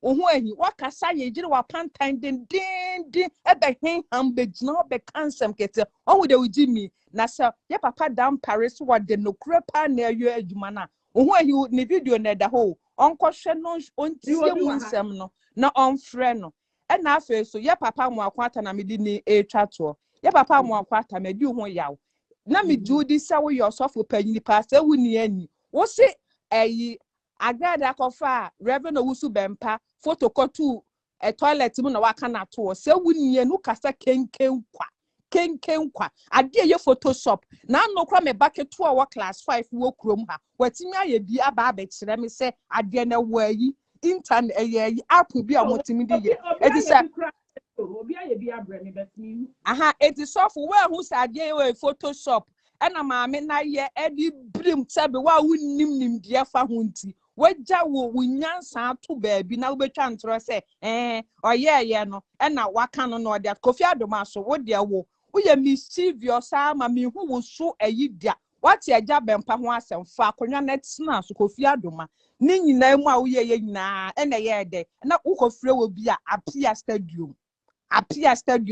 ohu ahi wakasa ye gire wa pantan den ebe hen hambe gina obe kansem kete ohu de wugimi na se ye papa dam paris wa de nokure pa na ayo adwuma na ohu ahi ni video na da ho onkɔhwɛ no ontie mu nsɛm no na ɔmfrɛ no ɛna afei so yɛ papa mu akwata na mede ni etwa to yɛ papa mu akwata mede ho yaw na me judi sɛ wo yɛ ɔsɔfo panyini pa sɛ wo ni ani wo se ayi agada kɔfa reverend owusu bempa photocopy toilet mu na waka na to sɛ wo ni anu kasa kenkenkwa ade ye photoshop na no kra me bucket to our class 5 wo krom ha watimi aye bi aba abekire me se ade na wo ayi internet ayi app bi a motimi di ye eti say obi aye bi abre me betimi aha eti software we hu say ade we photoshop ena maame na ye edi brim sebe wa wunnim die fa ho nti wagya wo wunyansa ato baabi na wobetwa ntro se oyeye no ena waka no no de Kofi Adoma so wo de wo woyɛ mischievous ama me hu wo so ayidia wate agya bempa ho asɛm fa akonwa na tsena so Kofi Adoma ne nyina mu a woyɛ nyina ena yɛ de na wokɔfrɛ wo bi a apia stadium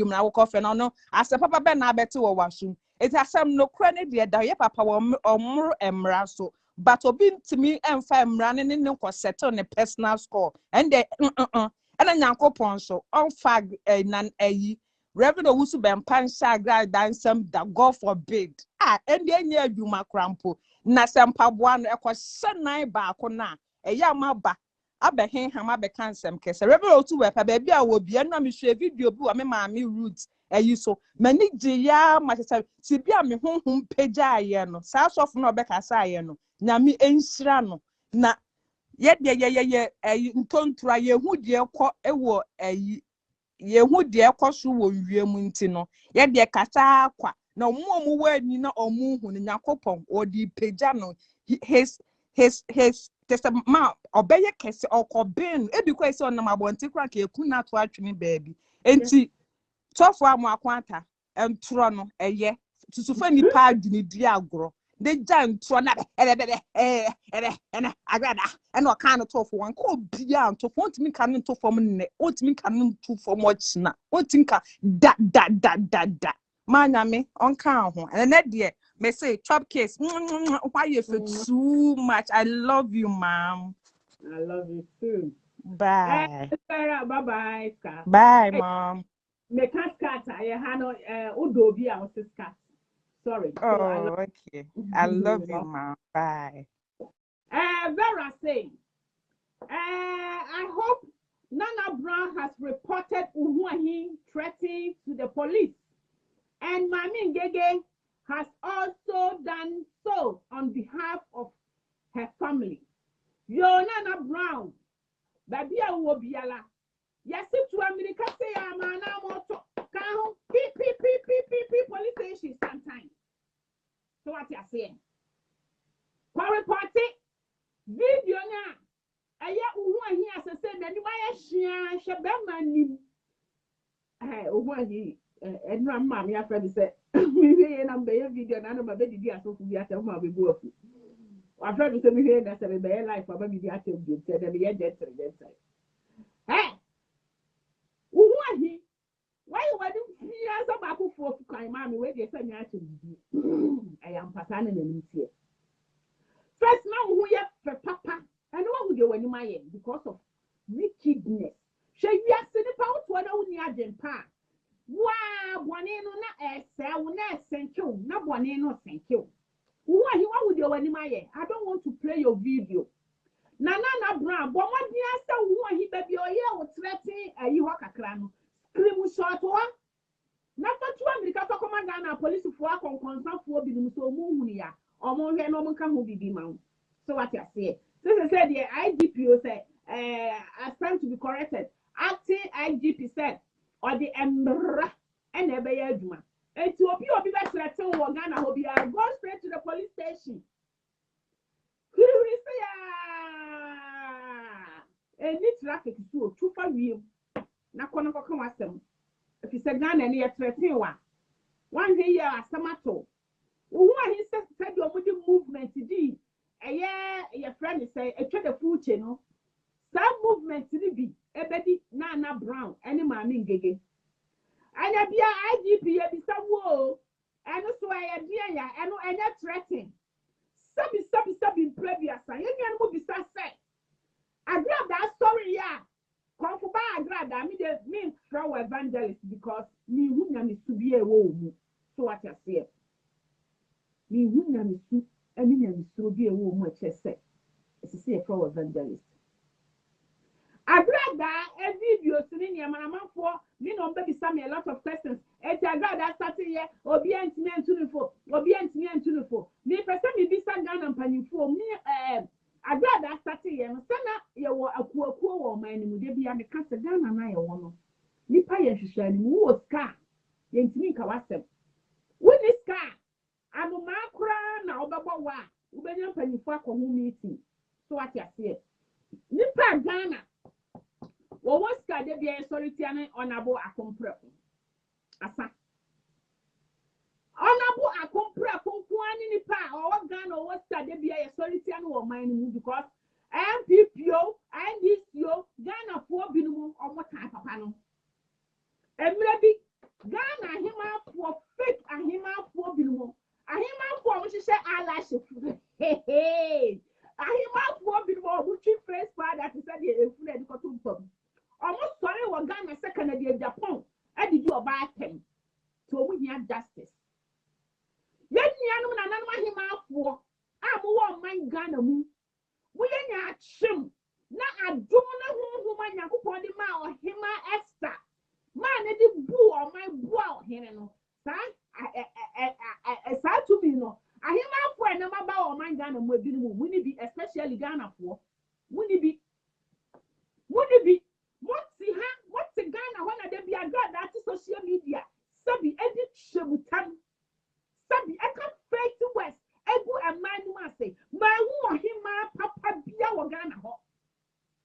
na wokɔfrɛ no asɛ papa bɛ na abɛte wo waso eti asɛm no kra ne de da yɛ papa wo ɔmro emra so but obi ntimi emfa emra ne nkɔ settle ne personal score and ɛna Nyankopɔn so ɔmfa nan ayi Reverend Owusu Bempa nsagra dansam da God forbid and enye adwuma krampo na sempaboa no ekɔ nan ba ko na ɛyɛ amaba abehen hama be kansem kese Reverend Owusu Bempa ba bia wo bia na me hwe video bi wa me maami roots ayi so mani gya ma se bia me honhom pagya aye no saa sofo no obekasa aye no nyame enhyira no na ye ntontura ye hu de kɔ ewo ayi ye hu de ekoso wo wiem nti no ye de kasa akwa na omu wani na omu hu ne Yakopon odi pagya no his ma obeye kese okobin ebi kwa ese onam abonti kra ka eku na to atwene baabi enti tofo amu akwanta entro no eye tusufa nipa adwini di agoro de jantro na agrada ena o kan to fo wan ko bia to fo ntimi kan to fo ne ntimi kan to fo mo china ntimi kan da manya me on kan ho and na de me say chop case why you feel too much. I love you, mom. I love you too. Bye. Sarah, bye. Bye, mom. Me cat I hano udobi a cat. Sorry. Oh, okay. I love you, mom. Bye. Vera saying, I hope Nana Brown has reported Uhuahi threatening to the police, and Mami Ngege has also done so on behalf of her family. Yo Nana Brown, baby Wobiala. Yes, to America say I'm an amoto. Can police station sometimes. So what you saying? Quarry party video now. Aya Uhuahi as I said, and why Shabama Hey, Uhuahi. And my mommy, I friend said, "We and video, and I'm a baby. I so we are telling my baby. I tried to tell me here that I be life for baby. I tell you, said the dead side. Hey, who are he? Why you want to see us about who for crying, mommy? Where they send me to I am passing in here. First, now who you for papa, and what would you when you my because of wickedness? Shall we ask the power to one only agent pa? Wow, Bonino na na thank you. Na Bonino, thank you. What would you when I don't want to play your video. Nana Brown, but what the answer who he baby or yeah was threatening a you walk a clan. Scream short one. Not for 2 America to command Ghana police for a concern for being so moonia or more than no can who be mount. So what you say? This is said the IGP say as time to be corrected. Acting IGP said or the Embra and the Bayajuma. And to appear be better to Ghana will be go straight to the police station. And this traffic is too far real. Na kono come with them. If you said Ghana near 13 one day as tomato. Who he said your movement today. A year your friend is say a trade the food channel. Some movement to be ebedi Nana Brown any Mami Ngege. And a bia IGP be some woe and so I dear ya and no threatening. Stop in previous and you can move the say Agrada story ya. Konfuba agrada me de me throw evangelist because me hu na me su bi e wo mu. So what you say? Me hu na me su ani na me su bi e wo mu e chese. Esi say throw evangelist. Agrada a video sini ni amanamafo me no baby me a lot of questions. Eti agrada start here obi antimi antunifo. Me pese me bisa Ghana mpanyimfo me agrada start here no sana ye wo akuakuo wo man ni mu de bia me kasa Ghana na ye wo no. Nipa ye hwehwa ni mu wo ska ye ntimi nka wasem. Woni ska anu makura na obebo wa ubenya mpanyimfo akọhu meeting. So what you say? Nipa Ghana was de be solitary honorable accompre asa honorable accompre kunkwani ni pa o Ghana was de be solitary no man because MPPO NDCO Ghana for binumu omota papa no emre bi Ghana hima for fake ahima for binumu ahima for mo hye alash hey ahima for binumu obuchi face father to say the efu na dikoto pam almost sorry what Ghana second of Japan. I did you about him to we have justice. Yet, Yanum and Anama him out for I'm one my Ghana moon. We are not shim. Now I don't know who my young upon the mouth him Esther. Man, it is boo or my bow here. No, I said to me, no, I hear my friend about my Ghana will be especially Ghana for. Would it be? What's the Ghana when they be a god that social media? Sabi edit shebutan. Sabi I can face to west. Egu a man must say, my who him papa bia wa Ghana ho.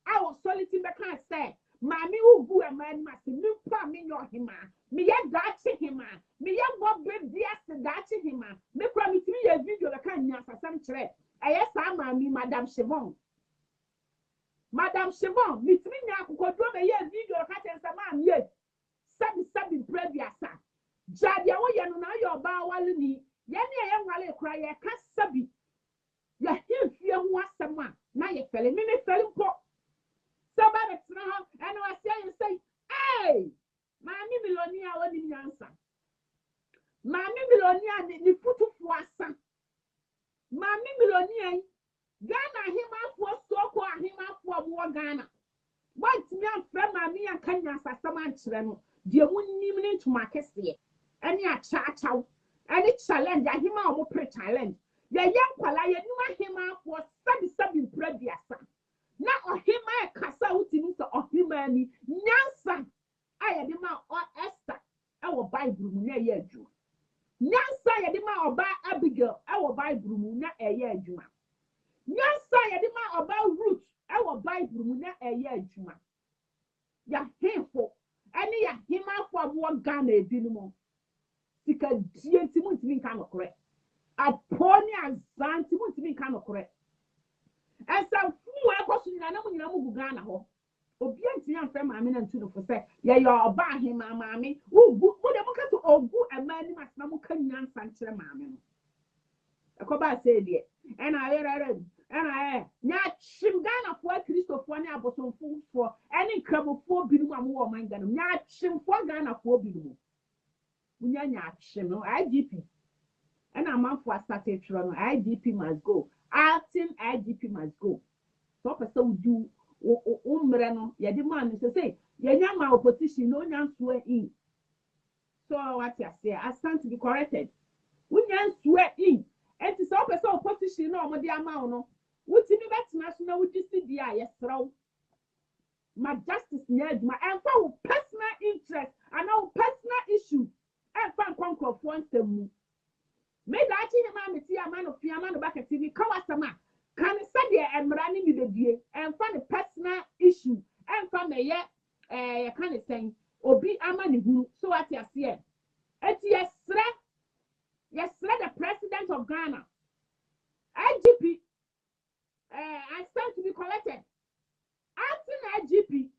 I was solitude the can say, Mammy who go a man must say, me pa me your hima. Me ya dachi hima. Me ya bob dear dachi hima. Me promise me a video the can yasa some thread. I yes, I'm Madame Chevon. Madame Chevon, me three now could do a year video catching some man ye. Sabi previous. Jadia, what you know your bow walini. Yanni a young wale cry a cast sabi. Ya hear fear was someone. Now you fell in me fell in pot. Somebody now, and I say, hey, Mammy Milonia, what did you answer? Mammy Milonia, the foot of wassa. Mammy Milonia. Ghana him out for so him out for war Ghana. But me and friend me and Kenya for some answer. Dear wouldn't to market here. Any a chat out, any challenge, I him out more challenge. The young Palaya knew him out for study previous. Now him I cast out in of humanity. Nyansa, I had him out or Esther. I will buy Brumuna year Jew. Nyansa, I had him out or buy Abigail. I will buy Brumuna a year Jew. Yes, I did my about roots. I will buy Brumuna a year, Juma. Ya hateful. Any ya him out for one Ghana dinamo. Because Timunt mean kind of correct. A pony and San Timunt mean kind of correct. And some fool I was in Anamu Ghana ho. Obianti and friend mammy and to the say, yeah, you're about him, mammy. Who would ever come to Ogu and man must Namukan Yan Santra mammy. A coba said it. And I read. And I not Ghana for Christopher Aboson for any crumble for Binuam woman, not shim for Ghana for Binu. Unyanya shim, no IGP. And a month for started Toronto, IGP must go. Acting IGP must go. So, so do Umbrano, ya demand to say, Yanyama opposition, no young swear in. So, what you say, I stand to be corrected. Unyan swear in. And to some person opposition, no, my dear Mauno. What in the national would you see the yes, throw? My justice needs my and for personal interest and our personal issue. And fan conquer once the moon. May that in a man of Piamano back at TV, Kawasama. Can study and running with the dear and find a personal issue and from a year, kind of saying, or be a man who so at your fear. And yes, the president of Ghana, IGP. I stand to be collected. Acting IGP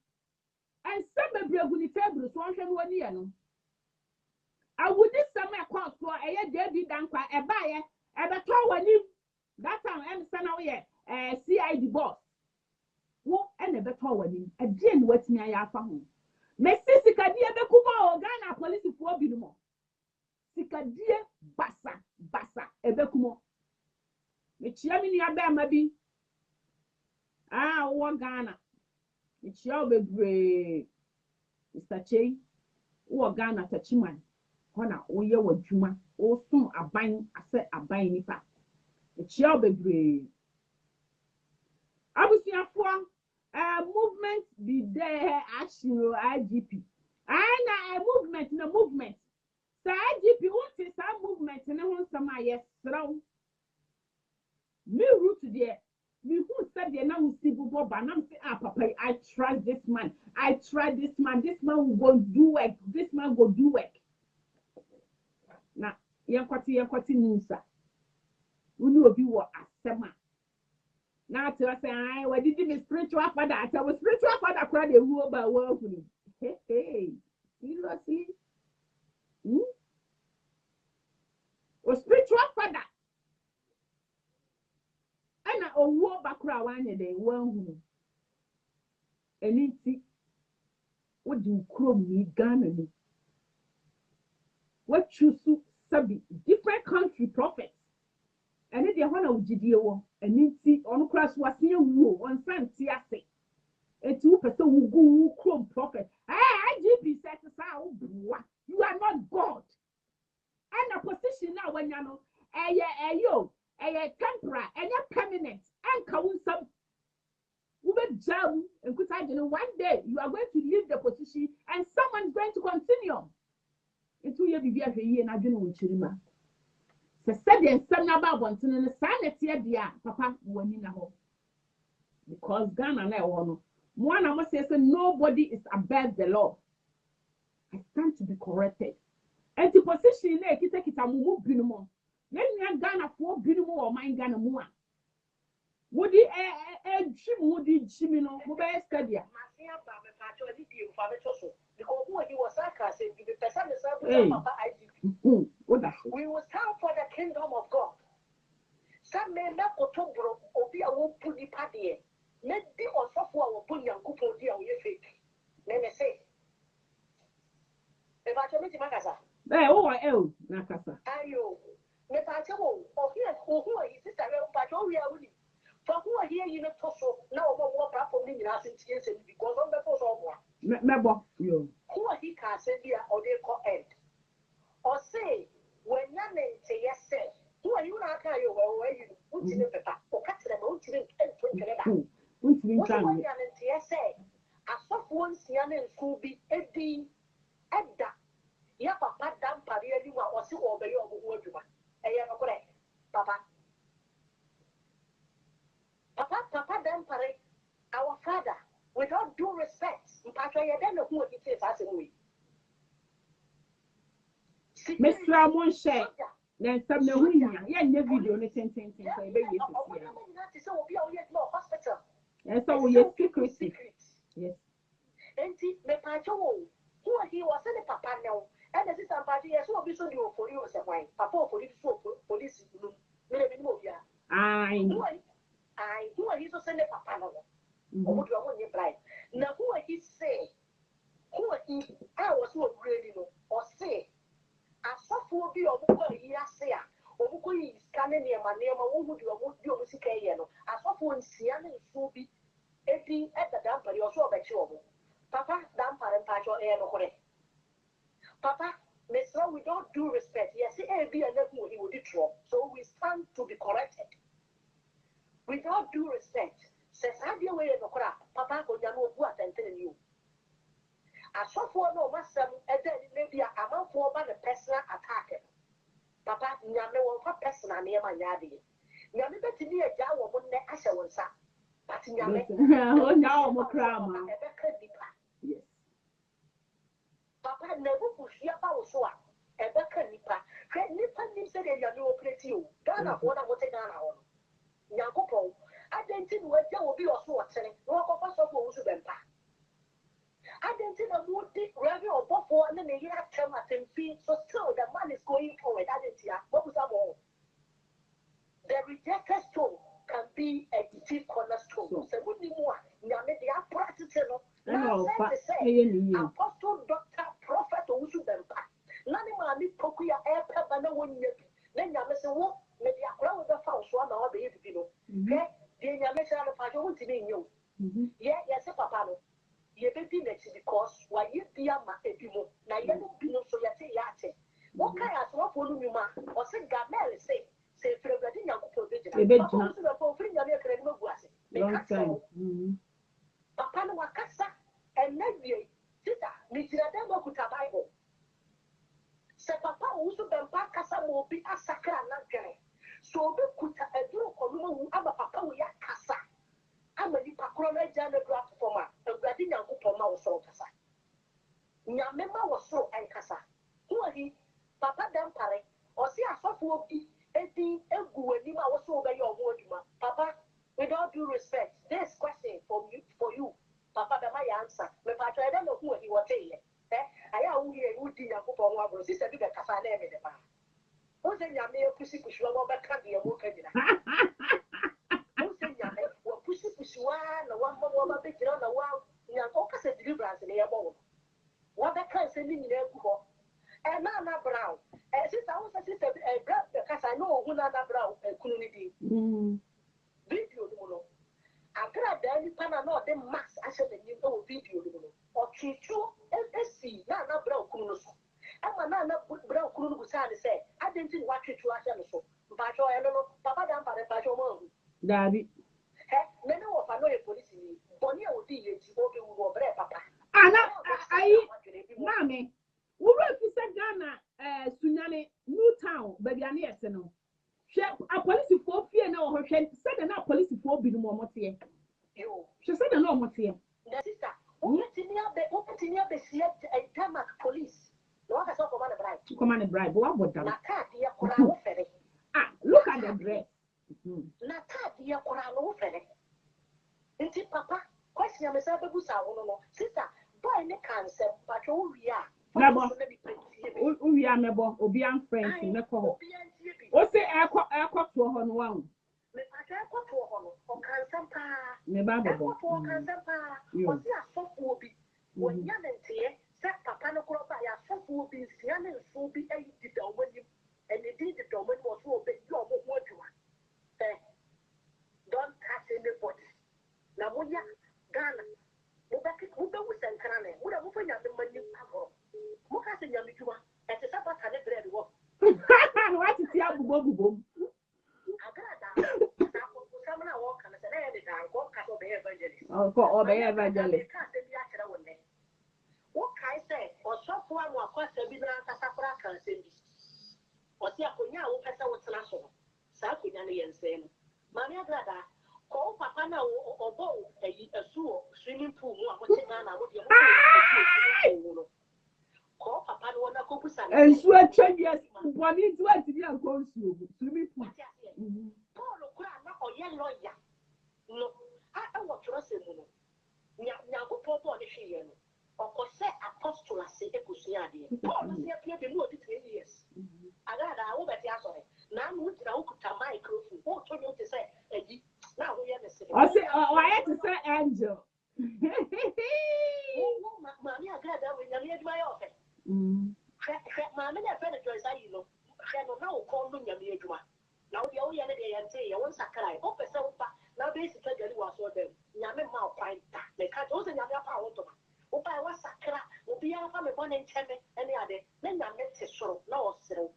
and some of table so one year. I would this summer cost for a year, Debbie Danka, a buyer, and a tower. That time I'm standing here, CID boss. wo ene beto wani ade ne watimi aya afa ho mesi sikadie bekuma o Ghana police fo bi no mo sikadie basa ebekumo mechia mi nia ba ma bi wo Ghana mechia obebre Mr. Chey wo Ghana tachiman hona wo ye wadwuma wo sum aban ase aban nipa mechia obebre abusiafo movement be there ashiro IGP na movement sa IGP won't sa movement ne ho nsama yesraw me root there me who said they now see bubo banam say papa I trust this man this man will go do work na yankwati nusa uni obi wo asema na to say I what did me spiritual father I was spiritual father kra dey hu oba wa hunu hey seriously o spiritual father ana owo bakra wanye dey wa hunu eniti wodi krom ni Ghana ni what choose sabi different country prophets and they hona ugidie wo eniti onu kra so asen wuo on santi ase etu pese wugu krom prophet IGP said sa ubua you are not God and a position now when you know temporary and permanent and kawunsam ube jam and one day you are going to leave the position and someone is going to continue into your bibia hwe na adwene wo chirima se said and some about one to sanity dia papa wani na ho because Ghana na no one I must say nobody is above the law. I stand to be corrected and the position na kita mu binumo na nya Ghana for binumo o man Ghana mu a wodi wodi jimi no mo be stadia masia ba me pa cho di bi fa me to so because who he was aka say the person is papa IGP we will stand for the kingdom of God some men na kotobro obi a wo pu nipa de na di osofo a wo pu nyankopon di a wo ye fake me say e ba cho mi ti makasa na kasa ayo me pa cho wo o here who is sister we pa cho we a wuni for who are here you know to so na o mo platform ni na sin tie se because on the force of one mebo yo who are he can say dia or they call end or say when ya mente yes say who are you na aka yo where you uti ne papa o ka tere ma uti ne ento nkere da uti ne tran who ya mente yes say asofo nsia na nsu bi edi edda ya papa dam pare ani wa o se o be yo obo adwuma eye no kore papa then pare our father with all due respect mpatwa ye dem who it is as we Mr. Monche then some no hunya ye nye video ne ten so e be yes so obi a we no hospital yes so we secret yes enti me patwa wo who he was in the papa now and the sister mpatwa yes so obi so di ofori o se why papa ofori so police no me no obi who are he so send papa no o do won ye blind na who are he say who are he I was so really no or say asofo bi o ko yi ase a o ko yi scanning ne ma wo hu di o sika ye no asofo nsia ne so bi edi edada mpare o so obechi o papa dan pare mpacho no kore papa Mr. we don't do respect yes e bi na who he would draw so we stand to be corrected. Without due respect, says I be away no crap, papa go down no what and telling you. I saw for no master, and then maybe a month for by the personal attack. Papa, Yammy won't have personal near my yadi. Yammy bet to be a jar of one neck as I was up. But Yammy, oh no, Mokrama. Yes. Papa never push your power so up. A becker nipper, Nipa said you are pretty you. Ghana, what I want to Ghana on. Nyankopon adentin wo agya obi oso wotere wo kokko so fo wusu bempa adentin na mo di revi obofo na ne yira tem atemfi so still the man is going forward adentia what was that one the rejected stone can be a chief cornerstone so we need more nyame de apractice no no na pa say apostle doctor prophet owusu bempa na ne ma mi poku ya epe ba na wonya bi na nyame se wo me de akora wo da fa wo so ama wo be bibi no ke de nyame se ala fa jo wo ntimi nyo ye se papa no ye be bi next because wa ye bia ma ebi mo na ye no bi no so ye te ya te wo kai aso fo no nyuma o se gamel se frewadi nyankopɔ bɛgyina papa so bɛfɔ ofiri nyame akra ni magu ase papa no wakasa ɛnɛ wie sita megyina dɛ makuta bible sɛ papa wo so bɛmpa kasa ma obi asakra n'adwene so obi kuta aduro kɔnoma wu ama papa wo yɛ kasa ama nipa korɔ no agya no aduro ato fam a awurade nyankopɔn ma wo soro kasa nyame ma wo soro ɛnkasa woahi papa dɛmpare ɔse asɔfoɔ bi edi egu wani ma woso be your word papa with all due respect this question for you papa be my answer me pa try dem who he what here aya wo here wo di yakopon wa bro sister bi be kasa na me de ba o se nyame e pusi pusi wa be ka de mo ka nyina o se nyame wo pusi pusi wa na wa ba be kira na wa nya o ka se deliverance ne ye bo wa be ka se ni nyina egu ho Nana Brown. Sister, I was a sister, because I know who Nana Brown couldn't be. Video, I got the Pana, no, the max, I said, you know, video, or Chichu, SC, Nana Brown couldn't. And Nana Brown couldn't say, I didn't think what Chichu was so. But I don't know, Papa Dampa, the Pajo Daddy. Many of I know a police in Bonnie would be a papa. Mammy. Wúrọ̀ fi sẹ́ Ghana Sunyane Newtown bẹ̀bí àní ẹ̀sẹ̀ nọ. Ṣé apolisifoɔ fie náà wọ̀ hwẹ́ sẹ́dẹ̀ náà apolisifoɔ bi ni mo ọmọ tiẹ̀. Ṣé sẹ́dẹ̀ náà ọmọ tiẹ̀. Sísà, wọ́n ti ní abẹ́ sí Denmark police. Wọ́n kà sọ́ command bribe. Command bribe, wọ́n bọ̀ dàrú. Na káàdì yẹ kura ló fẹ̀rẹ̀. Look at the dress. Na káàdì yẹ kura ló fẹ̀rẹ̀. Nti papa, kwesi yà mẹ́sàn bẹ́bù sà wọ́n nọ. Sísà, bọ́ọ̀ ní kànsẹ̀ pàtó wíyà. Nabo, we are mebo, Obi and friends, Meko. What's the air to a hon one? Never, you will be when young and tear, set papa no crop by a soft will be young and so be a domain, and indeed the domain was so big, you are what you want. Don't touch anybody. Namuya, Ghana, Mubaki, was and Crane, would have opened up the money. Muka se nyame juma ete saba tane bread wo what is ya bubo agada ta ko samna wo kana se na de dan ko ka so be evangelist ko be evangelist ka se bi akira wonne wo kai se o so fo anu akwasa bi na kasa kora kan se bi o se akonya wo pesa wo tena so sa akonya ne yense no mami agada ko papa na obo eyi esu swimming pool mu a wo te na wo de mo ko papa no na ko busa and so a change yes one into what you are going to swimming pool Paul kura na oye lawyer no a wo trust mu no nya ko popo ne hwe no oko se apostle ase ekusu ade Paul se apia be mu odi 10 years agada wo beti asore na no tira wo kuta microphone wo to no te say agi na wo ye ne se o say why to say angel Mami agada we nyame aduma yo fe Mami na friend Joyce ayi no no na wo kon no nyame aduma na wo ye wo ye ne de yente ye won sakrai o pese wo pa na be sika gari wa so dem nyame ma kwan ta me ka o se nyame apa wo to wo pa wa sakra obi ya fa me bone ncheme ene ade na nyame te soro na wo serew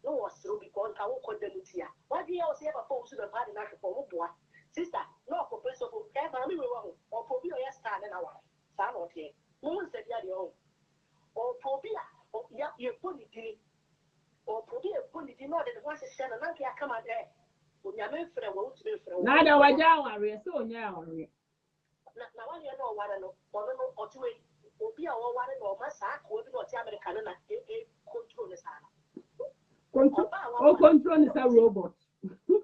no wo serew because ka wo condemn tia wa di ya o se ya papa wo su be pa de na hwefo wo boa sister no ko pese ko e ma mi we wa ho o po bi o ya star na wa sa no tie mo se dia de o Phobia, you put it in or probably put it in order to watch a channel. Now, I come out there. When you're meant for a woman to be for a neither was our so now. Now, you know what I know, or two will be our one or my sack, will be not American control the sana. Control is a robot.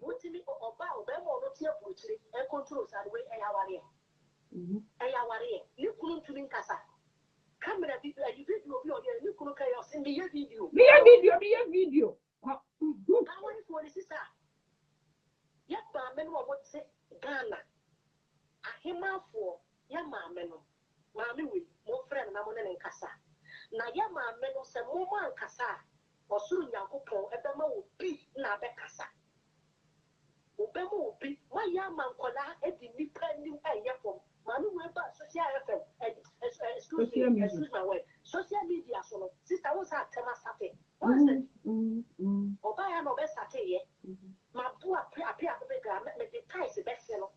What to me or bow them or not here, and controls are the way I are here. You couldn't to link us. Camera video, you video, you could chaos in the video. Video. How many for the sister? Yet, men what say Ghana. I Himafo, ya mamma no. Mammy will, more friend, Mamma and Cassa. Na ya mamma no se Moma and Cassa, or soon Yakupo, Ebema will be Nabe Cassa. Obema will be my young man Cola, Eddie Nippending a yapon. Mammy will but social FM, excuse my way. Social media, so sister was at Temasate. What is it? Obaya no best at ye. My poor appear to make the ties the best fellow.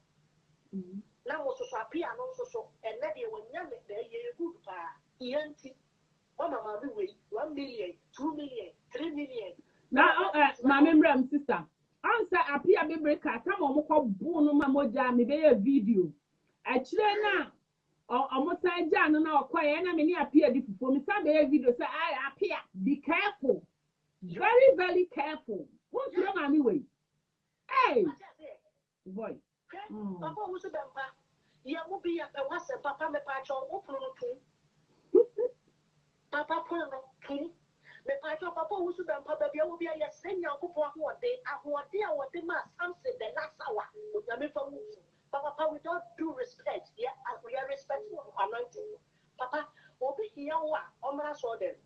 Now also appear and also, and maybe when young there, you good for ENT. Mama, 1 million, 2 million, 3 million. Now, my member and sister. Answer appear be breaker. Come on, moko bono mamoja me be a video. Actually now, almost I jan na okoye na me ni appear di for me say be video say I appear. Be careful. Very, very careful. What's your mommy way? Hey, boy. Papa was a bumper. You will be a was a papa me patch on open. Papa put on king. Me patch on papa was a bumper, but you will be a senior couple of what they are what they are what they must answer the last hour. Papa, we don't do respect. Yeah, we are respectful of anointing. Papa, will be here what Omra saw them.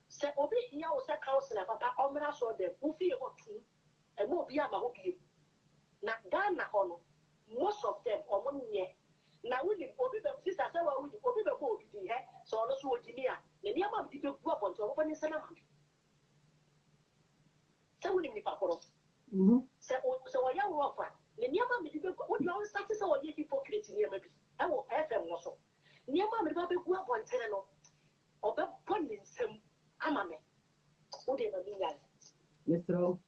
Say, Obi here was a counselor, Papa Omra saw them. Who feel what two and more be a mahoki. Na Ghana Hono, most of them are 1 year. Now, we Obi the sister, so we Obi the boat, so also what you near. The near man did go up on to open his salon. So we need Papa. So I am offer. The near man did go what you always start to say, what you hypocrite near maybe. I will have them also. Near man did go up on Tenno or the ponding some amame. Who did not mean that? Mr.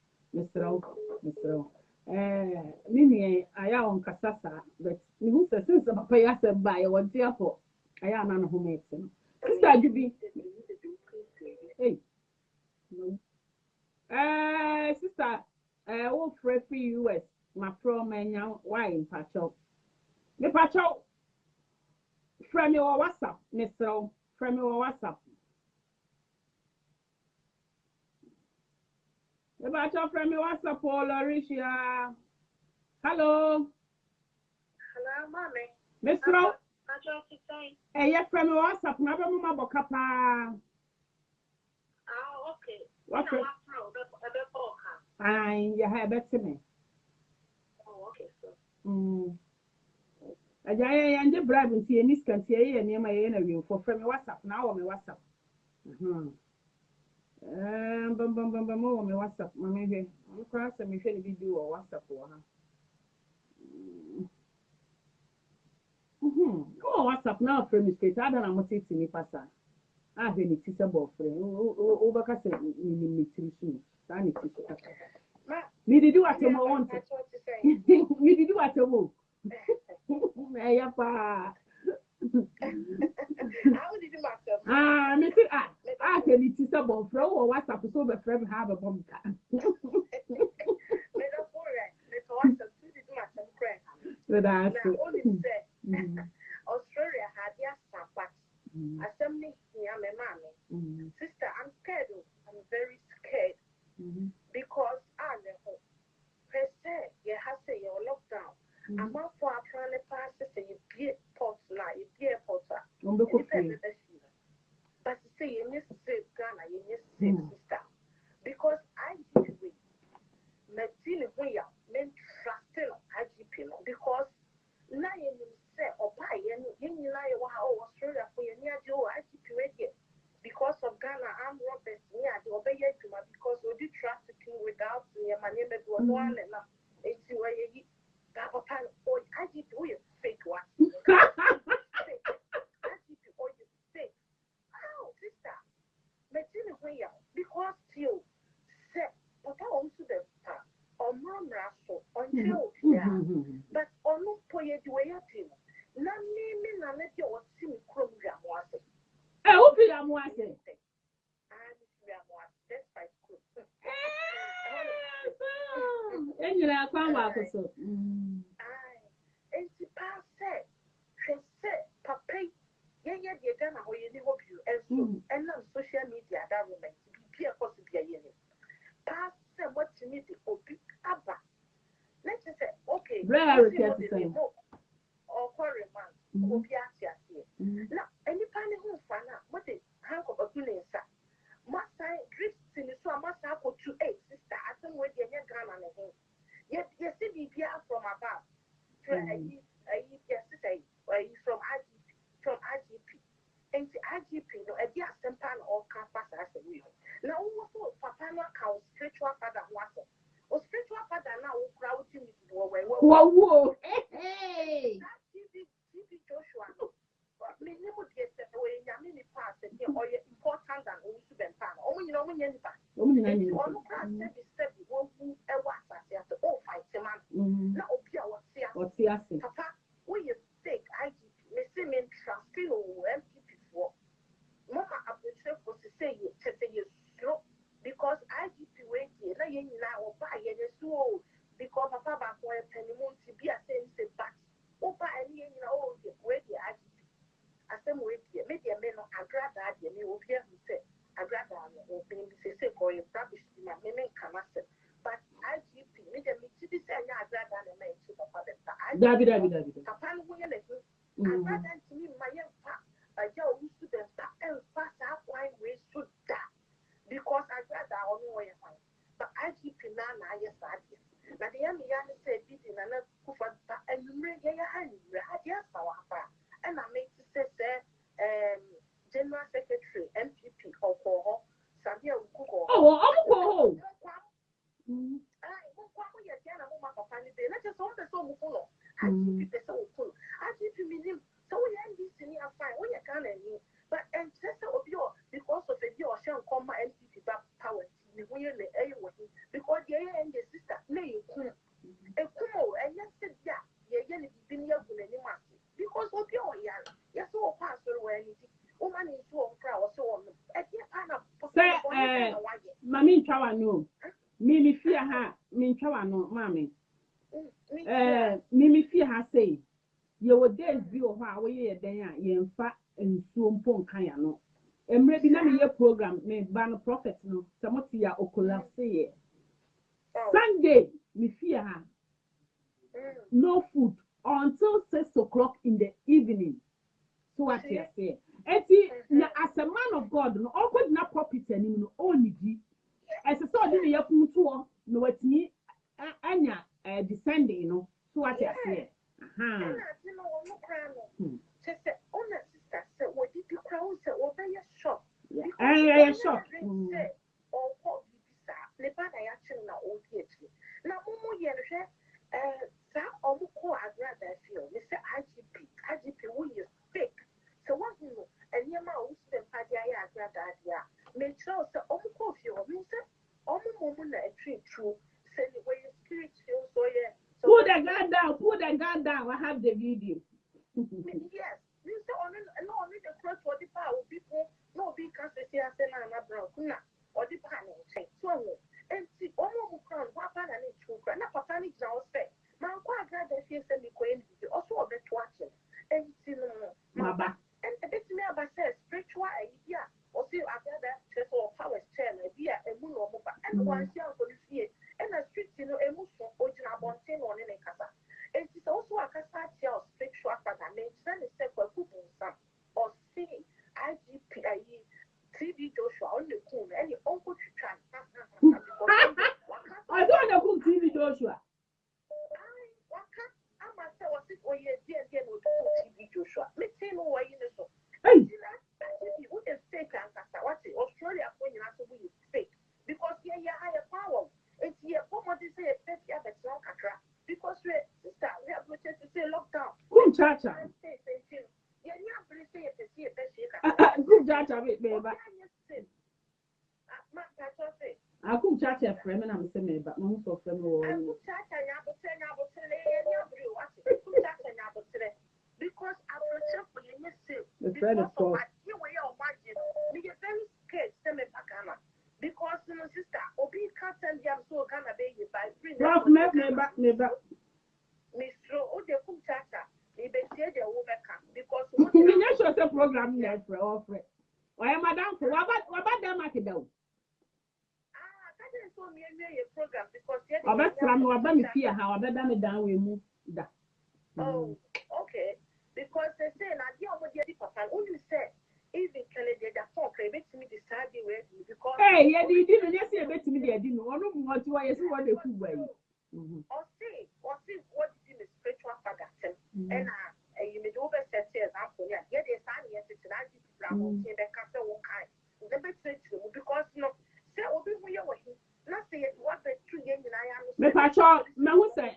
Mimi, I am on Casasa, but you say since the papa ya by what dear for. I am on who makes him. Sister, you be. Hey, no. Sister, all free US, my pro man now, why in Pacho? The Pacho, from your WhatsApp, Mr. From your WhatsApp. The Pacho from your WhatsApp, Lauricia. Hello. Hello, mommy. Mr. Yes, from your WhatsApp, never mama bokapa. Okay. What? I have better me. Oh, okay, so. I am bribing to any scan here near my interview for from WhatsApp now on my WhatsApp. Bum, my WhatsApp, my here. I'm crossing me video or WhatsApp for her. Oh, WhatsApp now from the state. I don't know what it's in the past. I have any teacher boyfriend. Over Castle in nutrition. Me did you what you want? Me did you what you want? How did you matter? Me say I can eat teacher boyfriend or WhatsApp so the friend have a bomb. That's Australia had their support. Assembly here, my mommy. Sister, I'm scared. I'm very scared. Because I know. Per se, you have to say you're locked down. I'm not for a plan to pass to say you be pots now, you be a potter. But to say you need to save Ghana, you need to save sister. Because IGP, Medina, we are men trusting IGP because now you say, or buy any Australia for your near Joe IGP radio. Because of Ghana, I'm Robert near the obey because we do trafficking without your money, but one and now it's where you Papa or IGP or you fake one. IGP or you fake. Oh, sister, Medina, we are because you said, Papa also the star. Or murmur until but on no point the way at him. None name and let your sim crum was it. I hope you am watching. That's my school. And you are quite welcome. And the past said, she said, Papa, you're gonna hold you hope you and on social media that woman to be a possibility. Past said what you need to open Abba. Let's say, okay, very careful. Wow. Hey. TV Joshua. Me ne mo de se we nyame ni pass e important than o su ben pa. O mo nyina o nya ni pa. O no class be step wo wu e wa asase at o fight man. Na obi a wo tia. Papa, we you fake IGP. Me say me trust no MPP for. Mama appreciate for say you slow because IGP we dey na ye nyina o ba ye dey so because papa ba ko e penimon ti bi a say back. O ba any nyina o dey we dey IGP. Asem we dey me dey me no agrada dey me obi a say agrada no o bin say ko e rubbish ma me kana say but IGP me dey me ti say anya agrada na me ti papa be ta Dabi. papa no ye na agrada ti me ma ye pa aja o su den pa en fa sa kwai we su da because agrada o no ye fine but IGP na ye sa dey na dey me ya say bi na na kufa pa enumre ye ha ni ha dia sa wa pa and I make to say General Secretary MPP Okoho Sabia Ukuko. Oh, Okoho. Let's just hold the song full. I keep the song full. I keep you meaning so we end this in your fine when you can but and just of your because of the your shall come MPP back power when you're the air working because the air and the sister may you come a kumo and yes yeah you're been here with any master. Because of your yes, all pastor when woman is so proud so on. Mami chawa no. Mimi fear ha, min chawa no, mami. Mimi fear ha say. You were days view of how we are there, ye fat and soon pon kaya no. And maybe na me program me ban prophet no. Samoti ya okola say. Sunday, me fear ha. No food until 6 o'clock in the evening. So what you say? Eti as a man of God, no, all could not property and no only di. As a sort of your kuntu, no what me anya descending, you know. So what you say? Aha. What did you crown say or by a shop? I shop. Or what the bad I actually now old yet. Now, Momo Yen, Omuko agrada feel. Mr. IGP, we is fake. So what you know, and your mouse the Padia agrada, make sure the Omuko feel, Mr. Omumuna a tree true, send away spiritual so yeah. Put the gun down, I have the video. Yes, Mr. No only the first 45 people, no big cancer, and a brown, or the panel, so and see Omu crown, what pan and it's true, and a panic now say. My quite glad that she sent me queen, also a bit watching. And see, Maba. And a bit me about says spiritual idea, or see, I got that chest or power chair, idea, and moon or mobile, and one shall for this year, and a street, a muscle, original bontain on in a casa. And it's also a casa chair spiritual for that makes sense, for cooking some, or see IGP, TV Joshua on the cool, and your uncle to try. I don't know TV Joshua. Joshua. Let's say no way in the so. Australia when you have to be fake because yeah, higher power. It's here, what is it? Because we sister, we have to say lockdown. Good chacha. Good chacha, baby. I could chat a friend and I'm saying, but no for friend or because I protect for the friend of God. We get very scared, because sister, Obi can't send them so Ghana baby by free. Never. Mr. Ode Kumchata, they say they overcome because you know, the program there for offer. Why am I down for what about them at the door? Program because I bet I'm about to fear how I bet them down we move that. Oh, okay. Because they say, now, the other papa, when you say, even Canada, that phone, they make me decide where because. Hey, yeah, you didn't just say, bet me, I didn't want to watch why you want to way. Or see what is the spiritual father, and you may over set example, yeah, there's any tonight, they can't say one kind. Never say to because no, say, Obi, we are working. Not say what the 2 years and I am. Me patrol, me who say,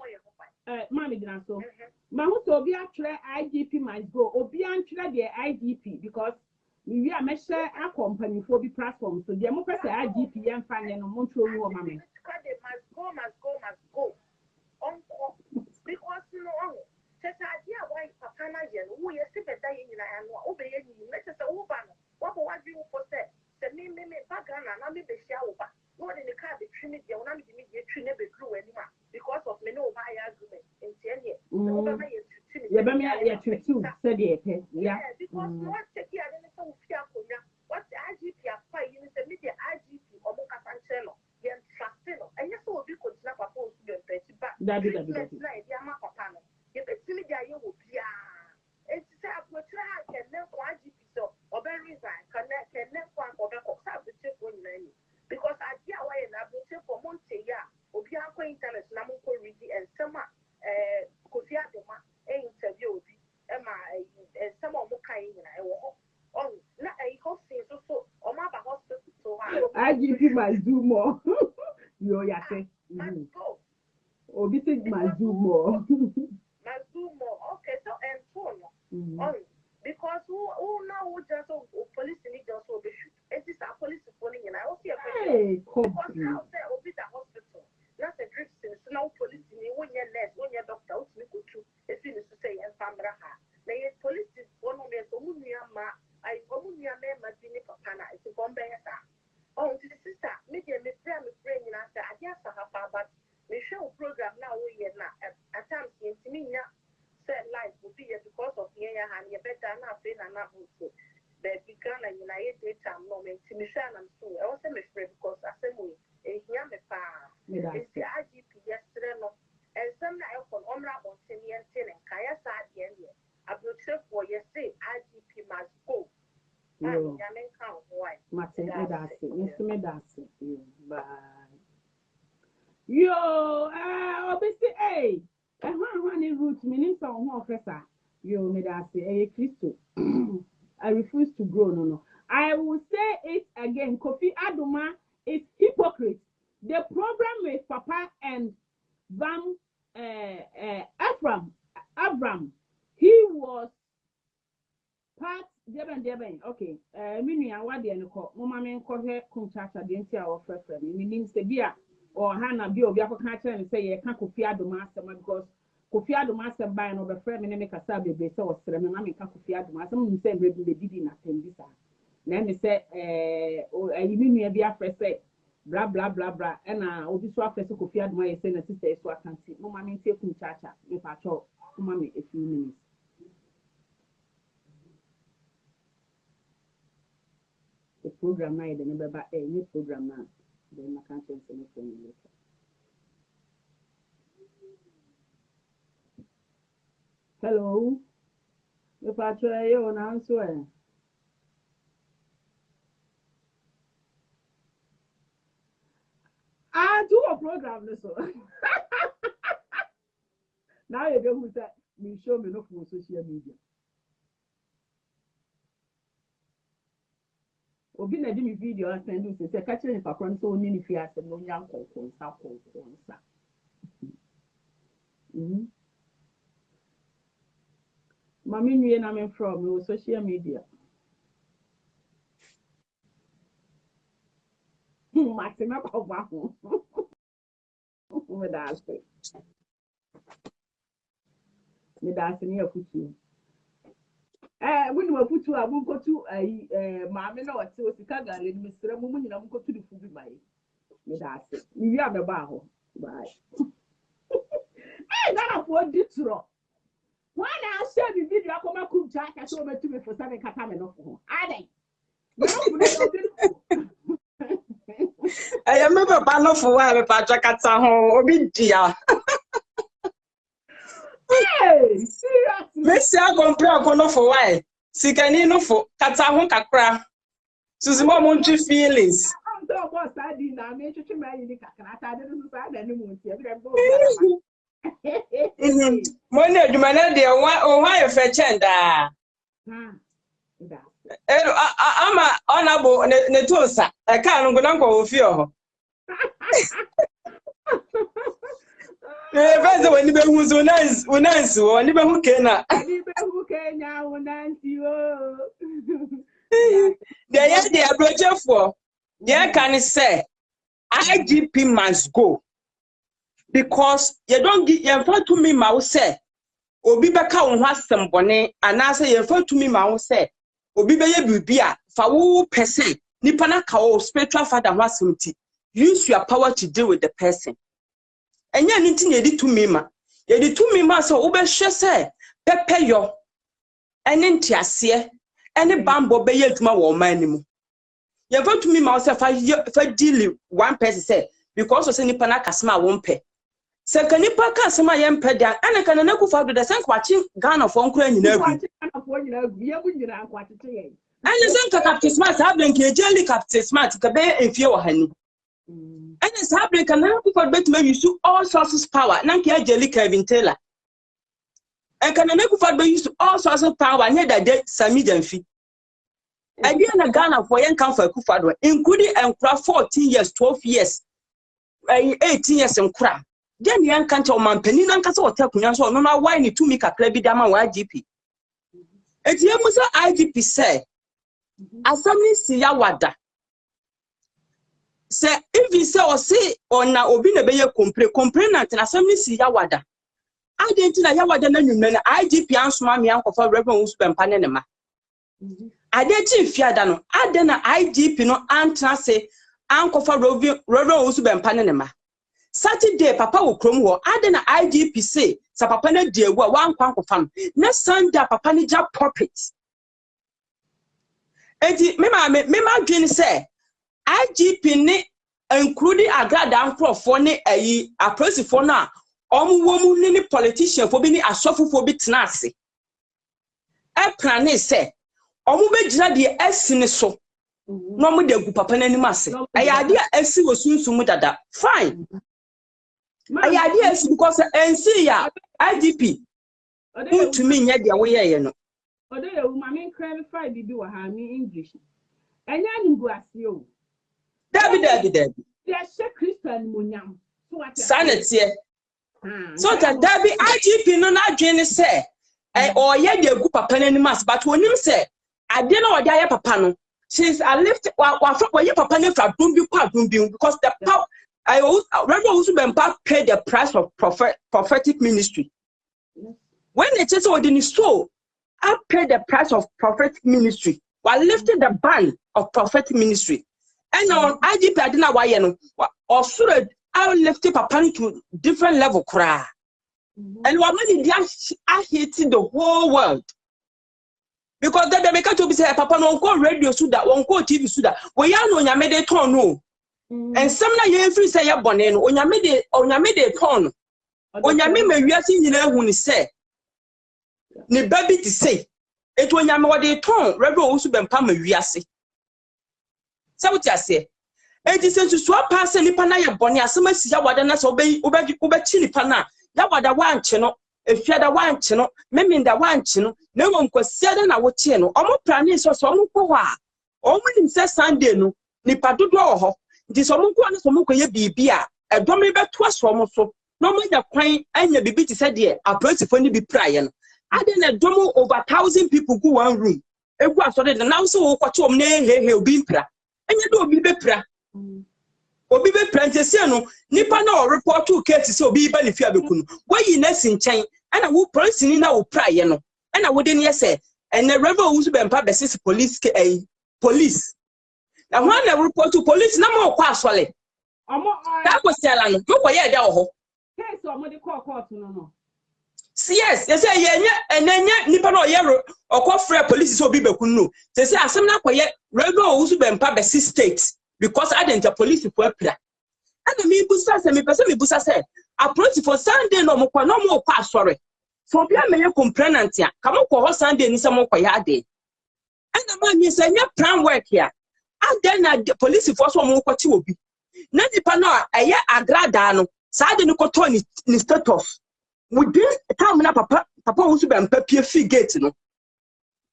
Mommy dina so. Ma who so be actually IGP must go. Obi actually the IGP because we are measure a company for the platform. So the more person IGP and find no montro no mommy. They must go. Uncle, because you know, says idea why Papa na yen, who is better in and obey you, let us over. What was you for say? Say me background and I may be shower. Not in the car, the Trinity, or not the immediate Trinity crew anymore because of me no buy argument in 10 years. Yeah, but me, I too, said it. Yeah, because what take you at any time what the IGP are fighting is the media IGP or Moka Sanchelo, the Trastino, and yes, will be considered a post to the Betty back. that is Yama Papano. If it's media, you will be it's a try can never IGP so or very resign, can never or the Coxa when you because I dear why and I've been for Monte, yeah, or be our internet, Namuko Ridi and Summer, Kofia Doma, interview, Emma, and some of Mokai, on not a hosting so or my hospital. IGP must do more. Yo, yeah, Must go. or this is must do more. Must do more. Okay, so and so on. Because who now who just police need just so they shoot. It is a police phoning and I also Hey, because now there will be the hospital. Not a drip since now police in when you're nurse, when you're doctor, we go to as soon as you say and Famra. They police is one of the Omunia, I Omunia Madini Papana, it's a Bombay. Oh, to the sister, media, Miss Bram is bringing us the Adias but we show program now we are not at times in Timinia. Life will be because of the and you better not been an apple to the began and United daytime moment to Michelle and so I also make because I said we a Yamapa is the IGP yesterday no and some now from Omra on 10 years and Kaya side the end. I will check for yesterday IGP must go. Yamen count why Martin, that's it. Bye. Yo, obviously, hey. And one root meaning some more officer. You made us say, Christo. I refuse to grow. No. I will say it again. Kofi Adoma is hypocrite. The problem with Papa and Bam Abram, he was part Deben. Okay. Meaning I want the call. Mama men call her Kunchacha, the entire offer. Meaning Sebia. Or Hannah be of Yako catcher and say, I can't Kofi Adoma because Kofi Adoma by no the friend and make a sabi be so Sermon, I mean, Kofi Adoma, some say, maybe they did not attend this. Then they say, you mean be after say, blah, blah, blah, blah, and I'll be so after Kofi Adoma, saying a sister, so I can see. No, mammy, take Kunchacha, if I talk, mammy, a few minutes. The program night, the number a new program now. Then I can't change anything later. Hello. If I try you on answer. I do a program this one. Now you go with that. You show me no for social media. Obi na di mi video and send you say catch me for front so ni fi asem no nya konkonsa. Mami nwie na me from no social media. Mate na ko ba ho. Me da se ni akutu. When we put to a book to a mammy no at Sika Galley, Mr. Mumu, and go to the food by me. That's it. We have a bar. Bye. I got what did wrong. Why now share the video? I come a cook jack. I saw me to me for 7 catamino. I remember a panel for where Patrick at home, dear. Hey, seriously. Messi a compre akono for why? Sikani no for katahun kakra. Susi mo monchi feelings. I'm talking about studying now. Me chuchu me yini kakra. I didn't say that anymore. Mo ne adwuma na de o wa ye fe chenda. Ama onabo ne tosa. E ka no go na nko ofi ho. First when you be who nice, when you be who Kenya. Who Kenya, who Nancy, oh. They are project for. They can say IGP must go because you don't get your phone to me, mouse say. Obi beka won hasem bone anase ye fa tumi ma wo se obi be ye bibia fa wo person nipa na ka wo spiritual father ho asem ti use your power to deal with the person enya ni nti ye di tumi ma so wo be hwe se pepe yo ene ntiase ene bambo be ye adwuma wo man ni mu ye fa tumi ma wo se fa deal one person say because o se nipa na kasema wo mpe se kanipa ka sema ye mpeda ana kana na kufa do da san kwachi Ghana fo nkura nyina gu ana san ka Captain Smart hablen ke jeli Captain Smart ka be enfie wo hani ana sablen kana kufa bet me use all sources power na ke jeli Kevin Taylor en kana na kufa be use all sources power ne da de Sami Jamfi adi na Ghana fo yen kan fa kufa do including enkura 14 years 12 years 18 years enkura then yan kan cha o mampani nan ka se o takunya so no na why ni to me kakra bi dama wa IGP eti emusa IGP say asami si ya wada say if he say o say ona obi na be ye complainant na asami si ya wada adenti na ya wada na nwume na IGP ansoma me ankofa Reverend Usbempa ne ma adenti fiada no ade na IGP no antra say ankofa Reverend Usbempa ne ma Saturday papa wo krom ho ade na IGP say sa papa na die wo wan kwankofa no na Sunday papa ni ja profit enti me ma dwen say IGP ni including agrada ankrofo ne ayi apresifo na omuwo ni politician fo bi ni asofofo bi tena ase e plan say omu be gira de asine so no mu de gu papa na anim ase ayade asi wo sunsumu dada fine ayade asi because NC ya IGP to me nya de wo ye no odo ye wo ma me clarify bibi wa ha ni English enya ni bu ase o David ya she Christian monyam sanete so that David IGP no na dwen say or ye de gu papa na anim ase but wonim say ade na ode aye papa no she's a lift wa ye papa ne fra dumbi kwa dumbi because the power Reverend Usbempa paid the price of prophetic ministry. When they just ordinary so, I paid the price of prophetic ministry while lifting the ban of prophetic ministry. And on IGP I didn't know why you know or so I lifted papa to different level cry. And what many I hated the whole world. Because then they make to be say papa no go radio so that one go TV so that we ya no nyame de ton no. And some na ye free say ya bone no onyame de ton. Onyame mawiase nyina hu ni say. Ne baby to say. Et onyame wo de ton Reverend Usbempa mawiase. Say what you say. Et is to so pass nipa na ya bone asema si ya wada na so obe chi nipa na ya wada wanche no efiada wanche no meminda wanche no na won kwasiada na wo che no omo plane so omo kwo wa omo nim se Sunday no nipa dodo ho nti so omo kwo na so omo kwo ye bibia edome beto so omo so no mo nya kwan anya bibi ti se de aprotifo ni bi praye no ade na domo over 1,000 people go one room egu asode de na so wo kwache om na he obi mpra anya do obi be pra obi be prantese no nipa na o report to case se obi ba ne fia bekunu wayi na sinchen ana wo police ni na wo praye no ana wo de ne say and the Reverend Usbempa besis police na when na report to police na mo kwa asole that was tell no go kwa ye da ho case o mo de court no yes they say ye nya enanya nipa na o ye okofre police so obi bekunu no they say asem na kwa ye Reverend Usbempa besis state because I didn't police for appear. And me busa say me person me busa say approach for Sunday no mo kwa sorry. For be me complainant ya. Come ko Sunday ni say mo kwa ya de. And na me say nya plan work here. And then the police force mo kwa ti obi. Na nipa no eye agrada no. Sa de no ko to ni status. Within time na papa Usbempa pie free gate no.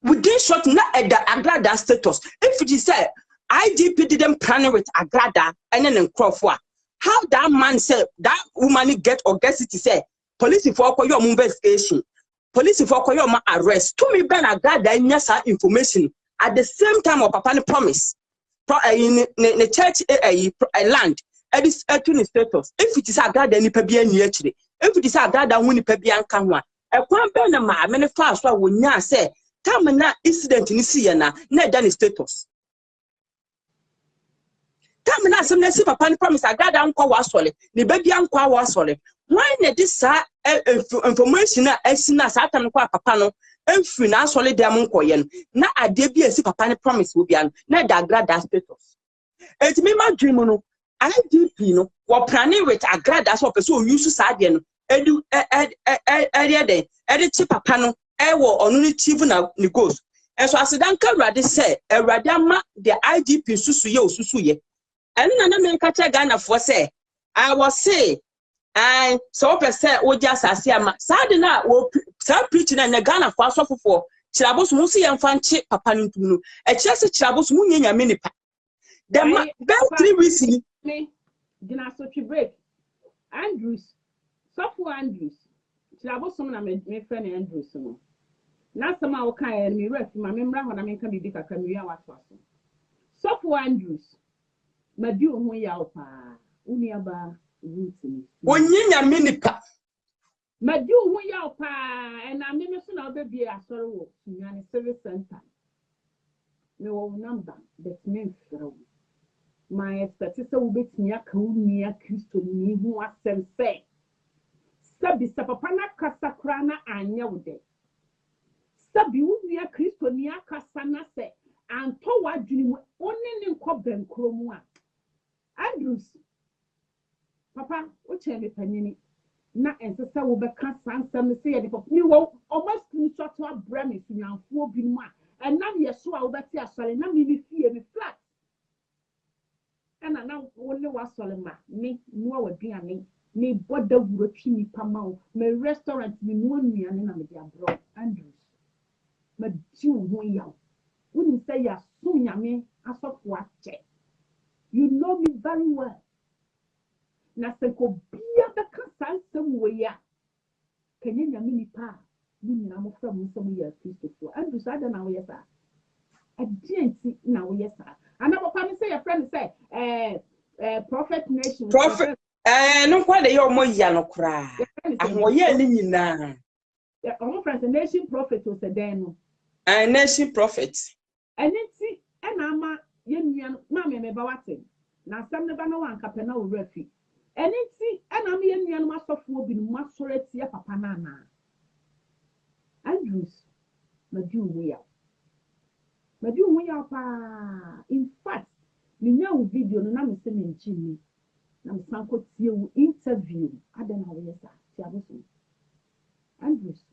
Within short na at the agrada status. If it is say IGP didn't plan with agrada and then crofwa. how that man said that woman get audacity say police for your investigation, police for your arrest. To me, Ben, I got that information at the same time of Papa promise. In the church land, it is a status. If it is a God, then it be near today. If it is a God that win it be uncommon. A quan benama, many fast when ya say, come na incident in Siena, not done status. Come na some nesi Papa promise a God uncle was solid, the baby uncle was solid. Why not this information as soon as I can call Papano? And free now solid diamond coin. Now I did be a Papa promise will be an not that grad status. It's me my dream no. I do no what planning with a grad that's what so use to sadian edu edit Papano ewo only chief na goes. And so as the Duncan Radi said, a Radama the IGP susu ye. And another man catch a Ghana for say, I was say. And so percent o just as ya sadina wo preaching and Ghana for so for chirabos mu si yemfa nche papa ntunu e chese chirabos mu nyanya minipa dem ben 3 weeks me dina so twi break Andrews so for Andrews chirabos mu na me friend Andrews no na sama wo kan me ref ma me mra ho na me kan bibi kaka me ya wato aso so for Andrews madi ho ya opa uni aba Onyinya minipa. Madu hu ya pa and I mean so na be a sorrow wo nyane service center. Me wo number that means my expectation will be tia ka unia Kristo ni hu asem se. Sabi papa na kasakra na anya wo de. Sabi unia Kristo ni akasa na se anto wadwini mu oni ni nkọ benkro mu a. Andrews Papa, what tell me panini? Na ensesa wo be ka sansam se ye de papa. Ni wo almost screenshot to abrami sunyanfo bi mu a. And now ye so a wo be ti asole na me bi fie me flat. And now wonne wa sole ma me no wa duane me boda wuro twi ni pama o me restaurant ni no nuane na me di abro Andrews. Ma di wo yaw. Woni say ya so nyame asofo ache. You know me very well. Na seko bia da kan sam we ya kenya nyame nipa ni na mo fra mo sam ya Kristo Andrews ada na wo yesa agenti na wo yesa ana papa me say your friend say prophet nation prophet no kwa de yo mo ya no kra ahoye ni nyina omo friend nation prophet o se den no nation prophet anenti na ama ye nua ma me ba wate na sam ne ba no wan kape na wo rafi Eniti ana me yenu no asofo obi no masore tie papa na na Andrews madu hu ya pa in fact me nya video no na me se me nchini na me sanko tie wu interview ada na wo yesa ti abosu Andrews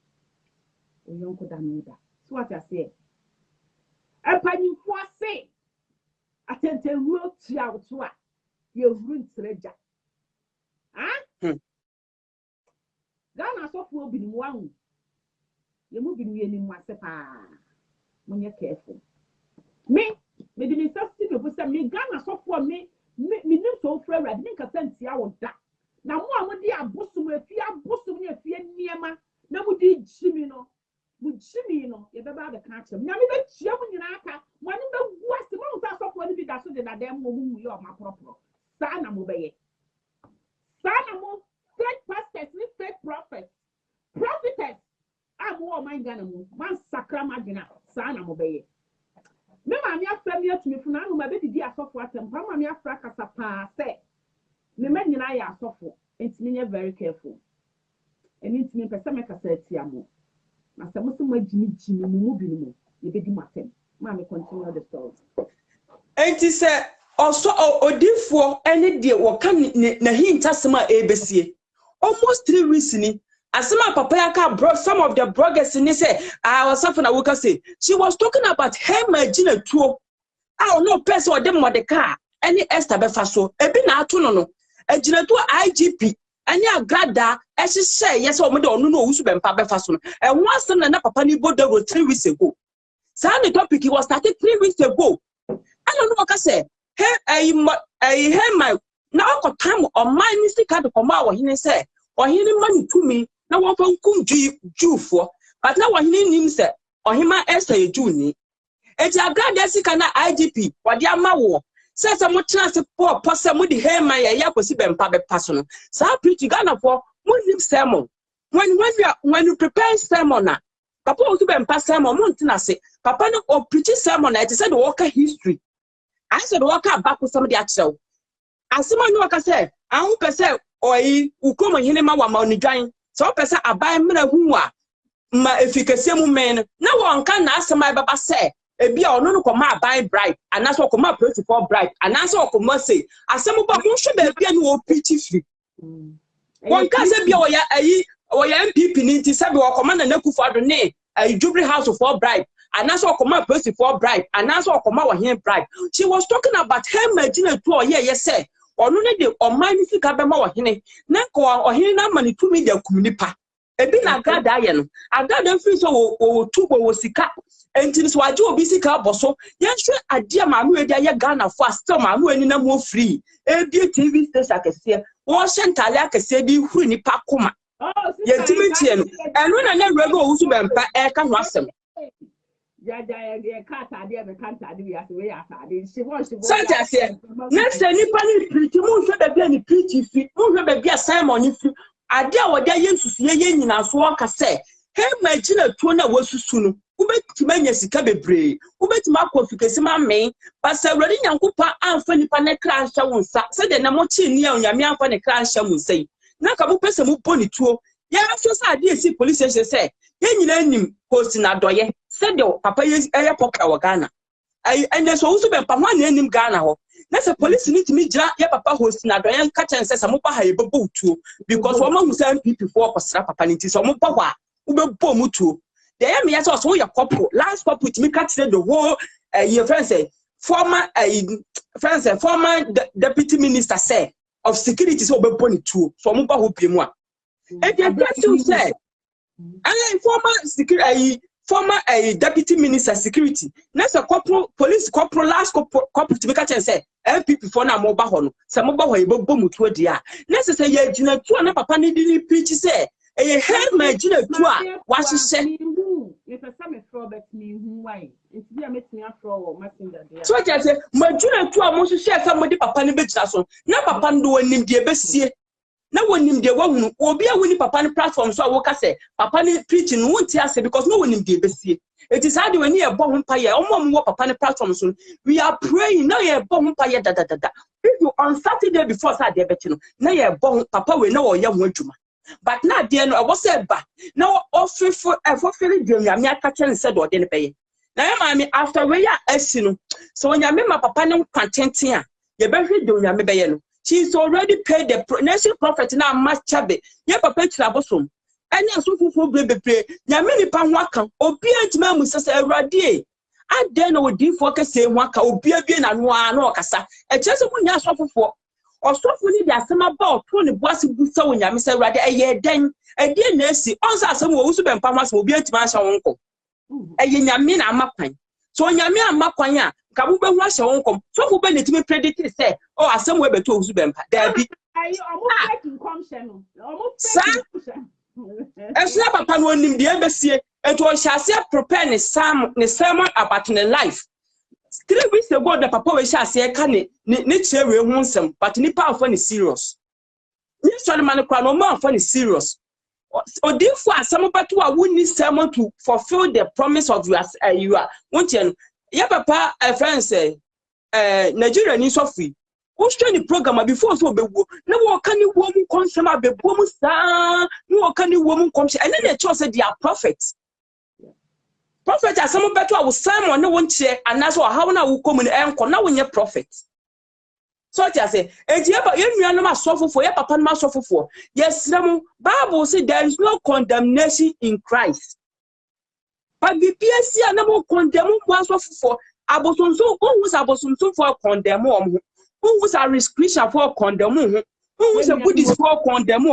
oyonko da no da so what I say apanyimfo ase atente ruo tia wo a ye huru ntreja Ghana so for obi ni mu ahu ye mu bi ni mu ase pa munye careful me di me safety no say me Ghana so for me nim so for red me ka sentia wo da na mu a mo di abosum ni afie niema na mu di jimi no ye be ba be ka chem nya me be chia mu nyina aka mo ni be guase mo so so for ni bi da so de na dem mo mu ye o ma propro sa na mo be ye Sanamo, fake pastors, fake prophets, prophetess. I'm all my Ghana, one sacramadina, Sanamo Bay. Me, I'm your family to me for now, my baby dear software, and Pama, your fracas, say. The men and I are software, it's me very careful. And it's me, Pesamica said, Tiamo. Master Muslim, Jimmy, moving, you be Martin. Mammy, continue the story. And he said, also odifo any de wo kan na hinta sema ABC almost 3 weeks ni asema papa yaka brought some of the bloggers ni say I was something I would say she was talking about her magina tuo I no person or dem modeka any Esther befaso ebi na ato no agina tuo IGP any agrada e hye yes o mo de onu no wusu bempa befaso no e ho asem na papa ni bodago 3 weeks ago so the topic was started 3 weeks ago I don't know what I say. Hey, my na akotam oman ni sika de koma wo hene se ohene ma ni tumi na wo fa nkum juufo but na wo hene nim se ohema esa ejuni eti agrade sika na IGP wode ama wo se mo trans po se mo di hema ya kosi bempa be paso no sa preach Ghana for mo nim sermon when you prepare sermon na papa wo so bempa sermon mo ntina se papa no o preach sermon na it said the worker history I said the worker back with somebody actual asema no waka se ahun pese oyi ukomo hene ma wa ma onidwan so pese aban mra hu a ma efikase mu men na wonka na asema baba se ebi a ono no koma aban bribe anaso koma principal bribe anaso koma say asema ba mo hwe ba bia no o preach free wonka se bia oya MPP ni nti se bia koma na nakufu ado ne Jubilee House for bribe anaso koma principal bribe anaso koma wa hen bribe she was talking about her imagine to oye say ono ne de oman ni sika be ma wo hene na ko ohene na mani tumi de kumnipa ebi na agada aye no agada free so wo tubo wo sika enti so aje obi sika boso yenhwe ade ma anu edi aye Ghana for still ma anu ani na mo free ebi TV station akese wo shentale akese bi huru nipa koma yentimi tie no enu na na rego wo su bempa e ka ho asem next nipa ni preach mu hwe da bia ni preach fi mu hwe ba bia Simon ni fi ade a wode yensusu ye nyina so aka se he magina tuo na wasusu no ubetima nya sika bebre ubetima akofikesi ma me pasa awrade nyankopa amfa nipa ne kra nhya wonsa se de na mo chi ni a onyame amfa ne kra nhya wonsai na ka bo pese mu boni tuo ya so sa ade esi police station se ye nyina nim post na doye se de papa ye popular wa Ghana ene so usu be pa ho na nim Ghana ho na se police ni timi gira ye papa host na doye nka chen se mo pa ha ye bebo tuo because wo ma hu se MPP for kosra papa ni ti so mo pa ho a ubebo mu tuo the me yes so your couple last couple timi ka tire the whole your friend say former deputy minister say of security so obebo ni tuo so mo pa ho pie mu a e dey person say and former deputy minister security next a couple police couple last couple to make a chance say MPP for na mo ba ho no se mo ba ho e bebo mutuo dia next say ye gina tu na papa ni di preach say e head ma gina tu a wa hye if a some Robert me hu why it be metimi afro messenger dia so just say ma gina tu a mo hye somebody papa ni be gina so na papa ndo wonim de besie na wonim de wahunu obi a woni papa ni platform so a wo ka say papa ni preaching no wonti ase because no wonim de besie it is hard when you are born pa ye omo papa ni platform so we are praying now you born pa ye da if you on Saturday before Saturday be no na ye born papa we na wo ye ho adwuma but na de no wo say ba na ofifo efofiri de nyame aka chen said o de ne be na ye ma me after we ya asi no so nyame ma papa ni kwantenten a ye be hwe de nyame be ye no she's already paid the nation prophet now much chabe ye papa tirabosom any asofofo bebre nyame ni pa ho aka obi antima mu sese awrade ade na odi fo kase ho aka obi abie na no a na okasa e chese mu nya asofofo osofo ni de asema ba oto ne boase busa wo nyame se awrade eye den ade na esi onsa asem wo wusu bempa ho asem obi antima ahya wonko eye nyame na amakwan so nyame amakwan a ka bu be hu ahya wonko so fu be netimi predict say oh asem we beto wusu bempa da bi ayi omo fake concoction omo fake Esna papa no nim de ebesie eto ohase prepare ne sermon about the life 3 weeks ago the papa we hase ka ne chewe hu nsem but ni pa afọ ne serious ni so man kwa no ma afọ ne serious odifo asem beto a woni sermon to fulfill the promise of you are wontie ya papa friend say Nigeria ni so free who's training program before so bewo na wo kan ni wo mu konsem abebo mu saa na wo kan ni wo mu komse and then the church say they are prophets asem beto a wo Simon ne won kire anaso how na wo komu enko na wo nye prophet so I say ejeba ye nua no masofofo ye papa no masofofo yes rem Bible say there is no condemnation in Christ but BPC na mo condemn mo asofofo abosonso who was abosonso for condemn who was a Christian for condemn who was a Buddhist for condemn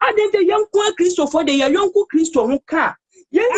I didn't the young Christo for the young Christo who can yen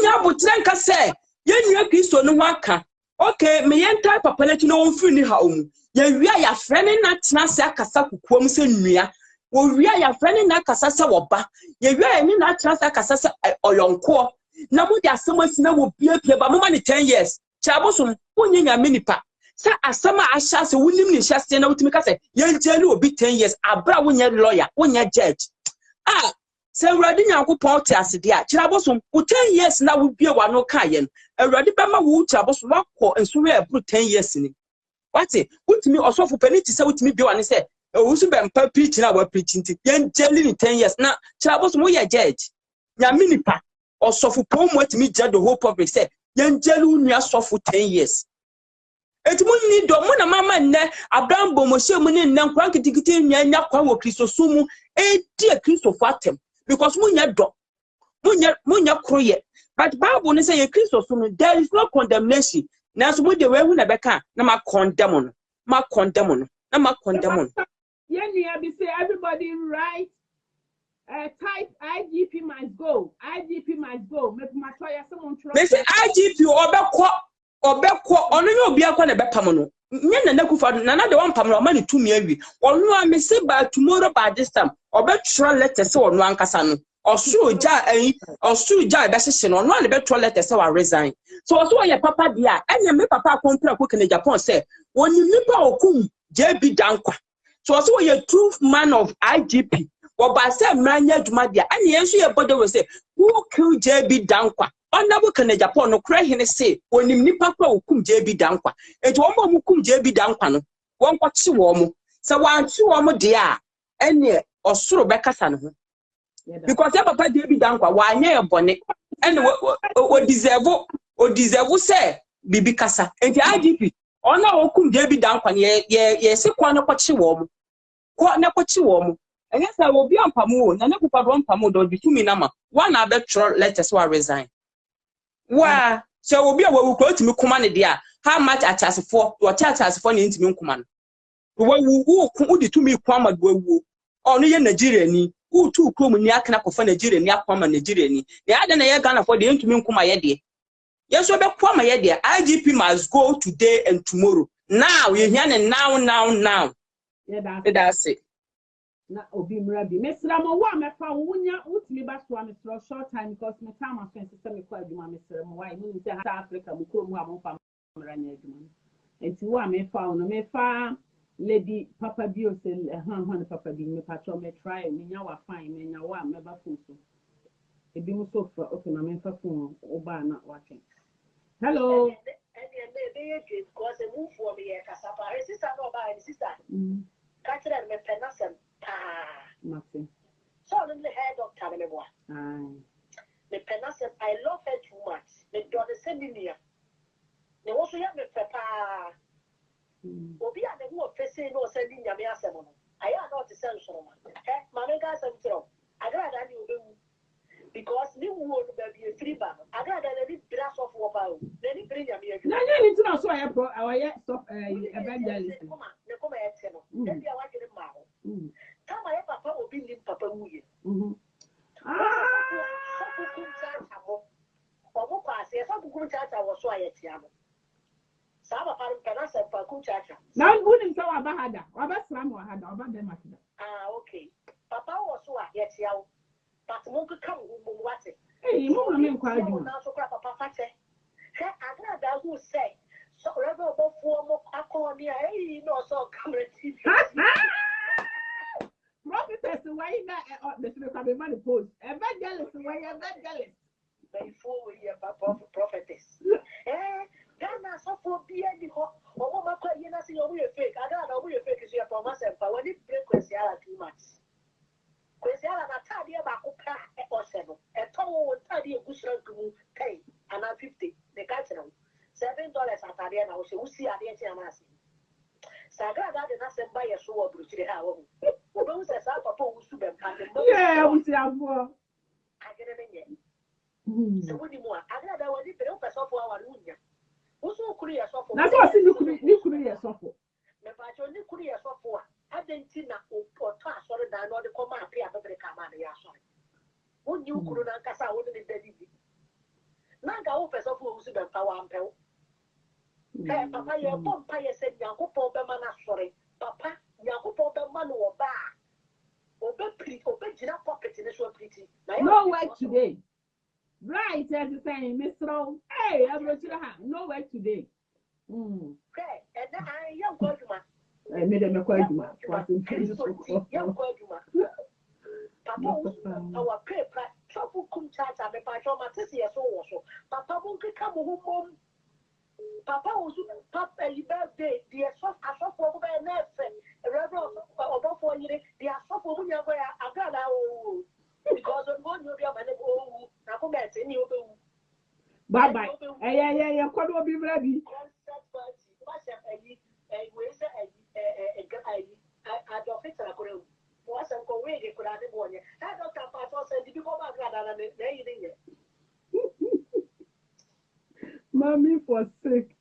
ya botren ka say yen ya Christo no waka okay, me enter papa na tino mfiri ni ha omu. Ye wia ya frene na tena se akasa kukuom se nnua. Wo wia ya frene na akasa se woba. Ye wia ya ni na tena se akasa se oyonko. Na mo de asema sina wo piepie ba mama ni 10 years. Chabosom wonye nya menipa. Sa asema asha se wunim ni hya se na wutimi ka se ye njeli obi 10 years abra wonye lawyer, wonye judge. Ah, se Awurade Nyankopɔn te ase de a Chirabosom wo 10 years na wo bie wa no ka ye no Awurade bema wo Chirabosom wakɔ nso we abru 10 years ni wate wutimi osofo pani ti se wutimi bie wa ne se wo so be mpa preach na wa preach nti ye njeli ni 10 years na Chirabosom wo ye judge nyame nipa osofo pon mo atimi judge the whole public say ye njeli unua sofo 10 years eti mu ni do mu na mama nne Abraham bomoshe mu ni nne nkwa kitikiti nya nya kwa wo Kristo sumu die Kristo fatem because munya do munya kroye but Bible ne say ye Kristo sumu there is no condemnation na so mu de we hu na beka na ma condemn no ma condemn no na ma condemn no yeah near be say everybody right type IGP must go make my try someone try me say IGP obekọ onu ye obi akwa na bepam no nye na nakufa na na de wan pam no ma ne tumi awi onu a me say by tomorrow by this time obetro letter say onu ankasa no osuru ja be hye no onu a le betro letter say wa resign so oso ye papa dia enye me papa kompra ko kene Japan say woni nipa okum JB Dankwa so oso ye true man of IGP ba say mranya adwuma dia enye enso ye bodo we say who kill JB Dankwa Honorable Kene Japan no kra hene say onim nipa kwa okum JB Dankwa enti won mo kum JB Dankwa no won kwachi wo mo se wanchi wo mo de a ene osoro bekasa ne ho because ya papa JB Dankwa wa anya ye bone ene o deserve say bibi kasa enti IGP ona okum JB Dankwa ye se kwa no kwachi wo mo kwa na kwachi wo mo enye say obi ampamu o na ne kupa do ampamu do bitumi na ma one abetro letters wa resign wa so obi a wawu ko timi kuma ne dia how much atasefo wo atasefo ne ntimi kuma no wo ku di tumi kwa ma wawu onu ye Nigeria ni wo tu krom ni akana kofa Nigeria ni akwa ma Nigeria ni ya de na ye Ghana for de ntimi kuma ye de ye so be kwa ma ye de IGP must go today and tomorrow now you hear now yeah that's it na obi mrabi mesra mo wa mefa wunya utimi ba so amesra short time because me time afense se me kwa adwuma mesra mo wa ni se ha Africa mo kro mu amfa mranya adwuma enti wa mefa no mefa lady papa bio se han papa bi me patro me try me nya wa fine me nya wa me ba fun so ebi mo so fra okay na mefa fun oba na watching hello and they because a move for me kasapa sister no ba sister catch that me penasem Nothing. so the head doctor me boy me penasem I love her too much me do the same in here ne wo so ya me papa obi a me wo fese no send in nyame asem no aya not the sense so ma me ga asem tro agra da ni obewu because ni wo no ba bi free ba agra da ni brass of wo ba o ni bring nyame adu na ni tina so aye pro aye stop evangelist ne koma ete no e bia wa gele ma ho kama ye papa obi nim papa wuye omo kwase e fa kukum chacha wo so ayeti amo sa ba paru kana se fa kukum chacha na unim so wa bahada wa ba sram wa hada wa ba dem akida okay papa wo so ayeti awo but mo ka mo wate mo na me nkwa adu na so kra papa fate he agra da who say so rebe obofu mo akoni no so camera TV prophetess why not the should money post evangelist why evangelist before we papa prophetess Ghana so for be any ho omo makwa ye na say you fake aga na you fake so you for myself when it break kwesiala too much kwesiala na tade ba ko pra e osebo e to wo tade egusra gumu kai ana 50 the catch now $7 atade na wo se usi ade ti amasi saga da de na se mba ye so wo bruchire ha wo obo se sa papa wo su bem ka de yeah we see avo agere menye so woni mo aga da woni pere o peso fo awa nunya wo so kuru ye so fo na so si ni kuru ye so fo me ba cho ni kuru ye so fo a adenti na o to asore da no de ko ma pe abere ka ma na ya asore woni kuru na nkasa wo ni dadidi na ga wo peso fo wo su bem ka wa ampewo na ye bompa ye said Yankopon be man sorry papa Yankopon be man wo ba obe jina pocket in so pretty no work today right as you saying Mr. Hey no work today okay and I young go to I made a quite Papa our paper trouble come charge and me pa so so papa won't come home papa was papa birthday the soft for be na reverend about 4 years the soft for you go agada because of one you be man oh na come at any obe bye bye yeah kwado be ready concert party what say we say I don't fit na kore was am ko we ge kura de bonye I don't have pass say the people agada na dey yin Mommy for sick.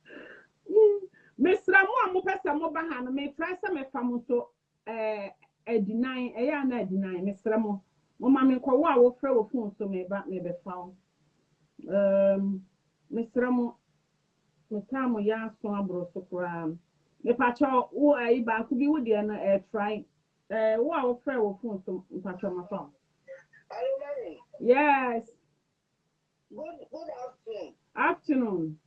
Mr. Mo pesa mo ba ha no me try say me fam so deny na deny Mr. Mo mama ko wa wo frɛ wo phone so me ba me be found Mr. Mo me time ya so abro so kura me pa cho wo ai ba ku bi wo de na try wo a wo frɛ wo phone so pa cho ma phone. Yes. Good afternoon. Afternoon.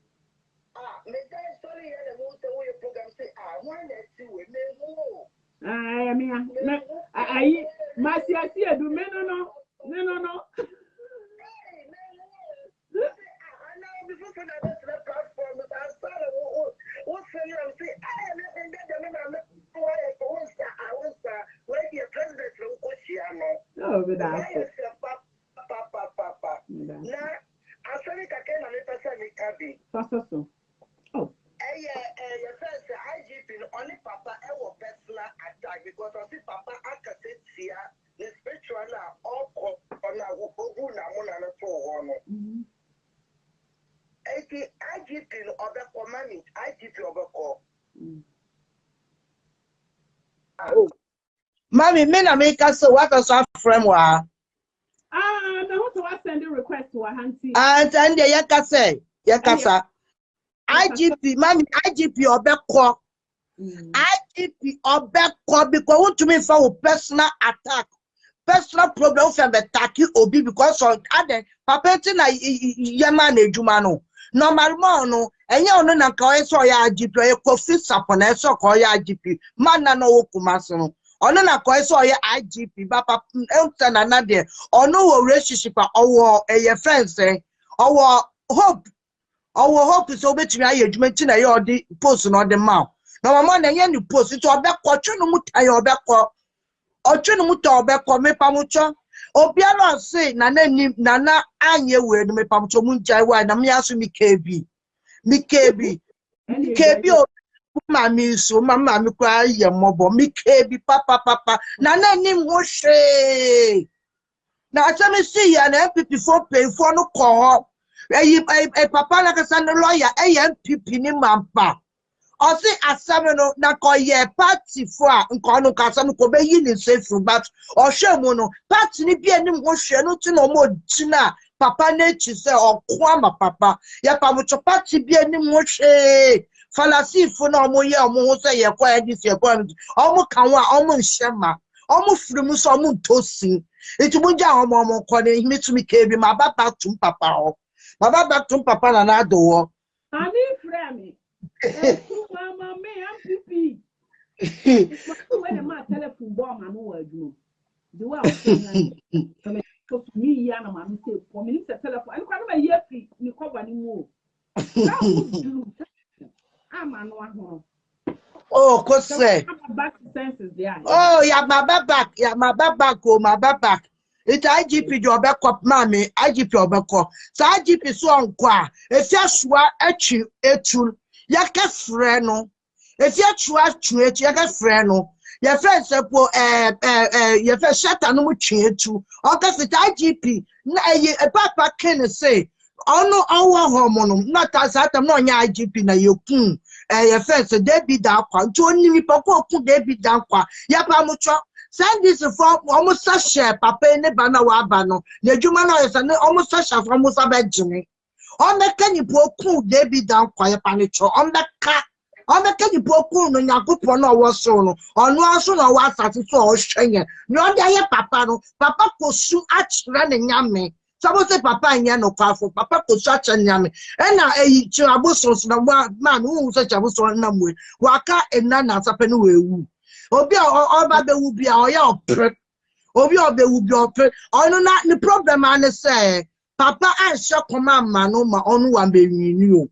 Me guys sorry the most way program say one that see we no. I mean I Masia do me no. Before the platform, I started what's I'm saying, I was where the president from Oceano. Oh, but that's Papa. Now, I said it again, and it doesn't make a big. so. Oh. Your first IGP, only Papa, our personal attack because I see Papa, I can say, here, the spiritual all on our Mona for one. IGP of the commandment, IGP of a call. Mommy, men are making so what a soft framework. I want to send a request to a handy. And the Yakasa, IGP, Mammy, IGP or Becko. IGP or Becko because want to me for personal attack. Personal problem from attack you obi because of other papetina Yaman Jumano. Normal mono, and you know, Naka so ya IGP, a coffee sapon, so call ya IGP, man no kumasano. Ono na ko so ye IGP papa enta na na de ono relationship owo eye friends owo hope so betimi aye adwuma na ye odi post no de ma na mama na ye ni post to obekọ twenu mutaye obekọ otwenu muta obekọ mepa mucho obiara say na na anye we no mepa mucho munjai wa na me aso mi KB Mami so mama mi kwa ye mobo mi kebi papa na ni mo hwe na atame see ya na MPP for pay for no ko papa na kasa no lawyer MPP ni mampa o si asame no na ko ye party for nko no kasa no ko be yi ni safe but o hwe mu no party ni bi ani mo hwe no ti no mo gina papa na chi se o kwa ma papa ya pa mo party bi ani mo hwe Falasi for no more year, almost say you're quiet this year. Almost can one almost shema, almost free mus almost tossing. It would down more calling me to me, KB, my back to Papa. My back to Papa and I do. I need Frammy. Mama, me, I'm PP. When a man telephone bomb, I know I do. The one to me, Yana, man, say, for me, it's a telephone. I'm quite a year free, you cover anymore. Oh, cause say. Oh, yeah, my back, oh, my back. It's IGP your back up, mammy, IGP your back up. So IGP so on qua. If you're sure at you, yaka freno. If you're true, yaka freno. Your friends are your first shut and no change to. Or cause it's IGP. A papa can say. Ono our hormone, not as at no IGP na yokun. Your friends, they be down. Johnny me papa, they be down. Yapa mucho. Send this for almost such a papa in the banner wabano. The Jumano is almost such a famous abed Jimmy. On the canny poor, they be down quiet panicho. On the car, Obeka di poku no Nyankopon no wo so no. Ono aso no wa asase so o hwenye. Ne ode aye papa no. Papa kosu achira ne nyame. Sabo se papa nya no kwafo. Papa kosu achira nyame. Ena eyi chi aboso so na ma no hu se chaboso na mwe. Waka enna na sape no wewu. Obi oba bewu bia oya opre. Obi obewu bia opre. Ono na the problem ane say papa ansha koma ma no ma onu wa benwini o.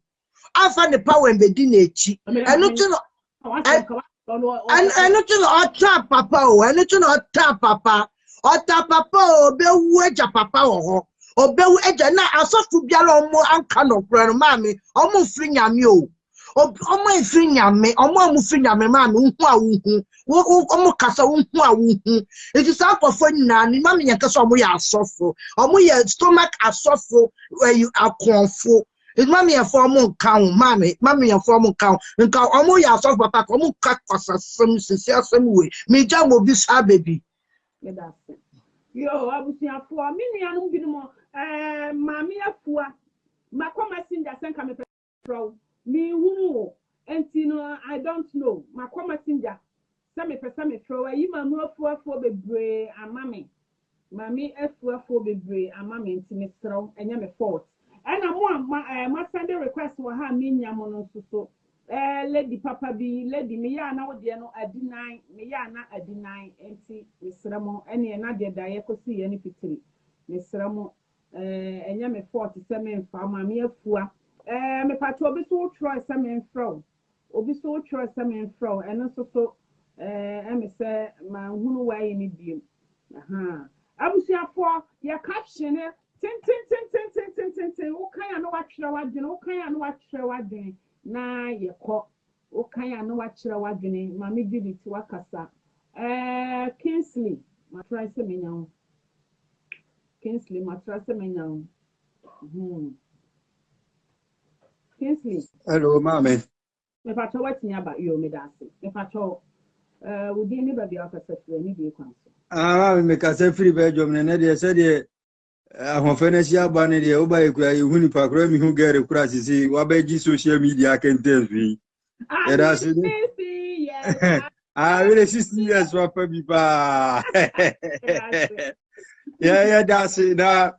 Afa ne power mbedi na echi. Enu tuno enu tuno ota papa o. Enu tuno ota papa. Ota papa o bewu eja papa wo ho. Obewu eja na asofu biala omo anka no kura no mami. Omo firi nyame o. Omo efiri nyame. Omo amufiri nyame mami unhu a unhu. Omo kasa unhu a unhu. Iti sa akofo nyina ni mami yankasa omo ya asofo. Omo ya stomach asofo akonfo. It's mommy and form count, mammy and form count, and count almost your soft papa, almost cut for some sincere way. Me jam will be sad baby. Yo, I was here for a minute, mammy, a poor. My messenger sent come from me, who, and I don't know. My messenger, some throw a human more for the bray and mammy. Mammy, F for the bray and mammy, and Mr. and you're a fault. And I want my Sunday request for her minya mono so lady papa be lady me ya na wode no adinai me ya na adinai enti misramo ene na de da ye kosi ye ni pitiri misramo enya me 47 fa ma me afua me pato obi so try some fro obi so try some fro eno so me say ma hunu wa ye ni biem aha abusia for ya caption Tin. Okay, I know what you're doing. Okay, I know what you're doing. Na ye call. Okay, I know what you're doing. Mammy did it to Wakasa. Kingsley, my try to me now. Kingsley, my try to me now. Kingsley. Hello, mommy. If I told you about you, me that's it. If I told, would you never be able to say any day council? Me can say free bedroom. And they said, ahofenesi abane de oba ekura ehuni pakro mi hu gere kura sisi wabeji social media campaigns wi era se really 60 years wa pa bi pa yeah that's it na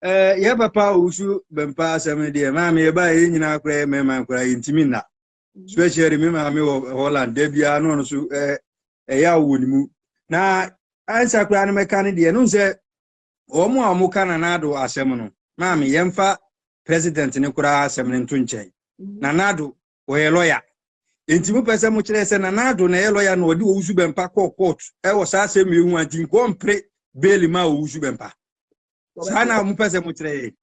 ya papa usu bempa asem de ma me ba yi nyina kura me man kura intimi na especially me ma me Holland de bia no so ya wonimu na ansa kura no meka de no se omo amuka na nado asem no maami yemfa president ne kura asem ne ntunche na nado o ye lawyer entimu pese mu kire se na nado na ye lawyer na odi owusu bempa court e wo sa asem ehu antin kompre bail ma owusu bempa sana mu pese mu kire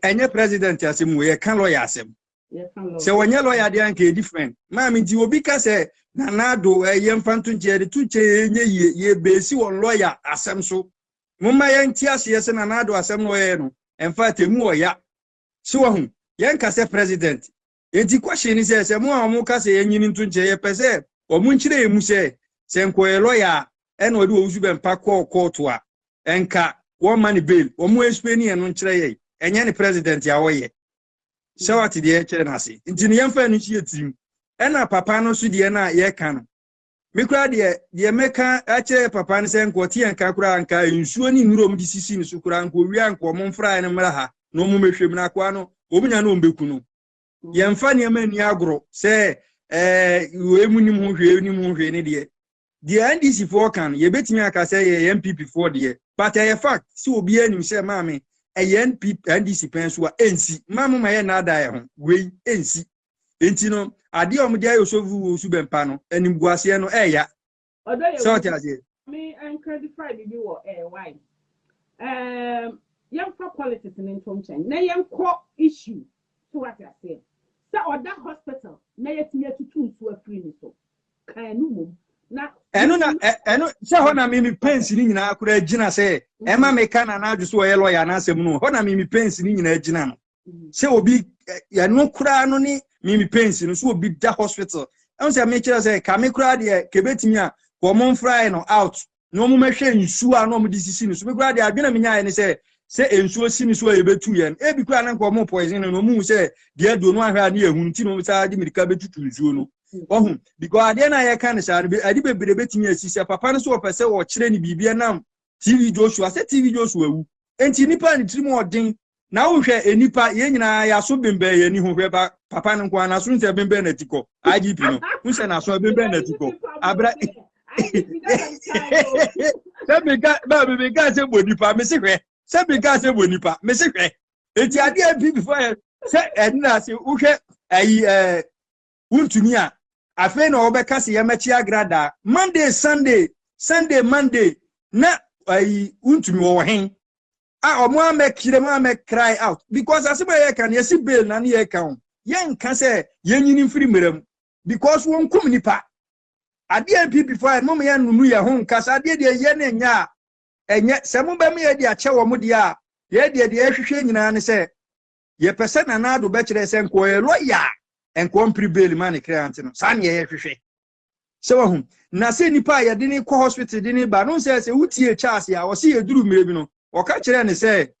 enye president asem wo ye kan lawyer asem se wonye lawyer de anka different maami nti obi ka se na nado yemfa ntunche de tunche enye ye besi won lawyer asem so Mumma yanti asiyese na nado asem no ye no emfa temu oya si wo hu yenka se president enti kwahye ni se mu a mu ka se yenyini ntunche ye pese o mu nchire emu se nkoye lawyer e na odi owusu bempa court a enka one man bail o mu explain ye no nchire ye enye ni president ya wo ye se wati de kire na se enti ni yemfa no chi etim e na papa no so de na ye ka no Mikra de meka ache papa ne se nkoti enka kura anka nsuo ni nuro mdi sisi ni sukura nko wi anko momfra ne mra ha no mo mehwem na kwa no omunya no mbeku no yemfa ne ma ni agro se we munim ho hwe ni mu hwe ne de NDC for kan ye betimi aka se ye MPP for de but ye fact si obi anim se maame NDC penso a ensi mamu ma ye na ada ye ho we ensi enti no ade omde ayo sovu osu bempa no animguase no eya so ti aje me and credify bi wo why yam for politics in Ntonchen na yam ko issue to what I say so oda hospital na yetimi atutu nso afiri ni so kan no mum na eno se ho na mi pensi ni nyina akura agina se e ma me kana na adwo so ye lawyer na asem no ho na mi pensi ni nyina agina no se obi ya no kura no ni mi pensi no so obi da hospital e say me kire say ka me kura de kebetimi a ko mon fry no out no mo mehwe nsu a no mo disisi no so me kura de adwena me nyaa ni say se ensuo sini so ebetu yen e bi kwa na nko mo poison no mu se de do no ahwa na ehun ti no sa di mirika betutu nsuo no ohun because ade na ye kan sa ade bebre betimi asise papa no so opese wo kire ni bibia nam TV Joshua se TV Joshua wu enti nipa ni tiri mo odin na wo hwe enipa ye nyina ya so bembe ye ni ho hwe ba papa no kwa na so nse bembe na tiko IGP no nse na so bembe na tiko abra se bika se bonipa me se hwe se bika se bonipa me se hwe enti ade abi before se edna se wo hwe ayi wuntuni a afi na obeka se yemachi agrada Monday Sunday Monday na ayi wuntumi wo hen omo amekire mo cry out because asebe ye kan ye si bail na ye kan ye nka se ye nyini mfiri merem because won kum nipa ade abi before mo ye nunu ye ho nka sa ade de ye na nya enye se mo ba me ye de ache wo mo de a ye de ehwehwe nyina ne se ye pese na na do be kire se nko ye lawyer enko mpri bail man client no sa ne ye hwehwe se wo hu na se nipa ye de ni ko hospital de ni ba no se wutie chance ya wo se ye duru mere bi no oka kire ne se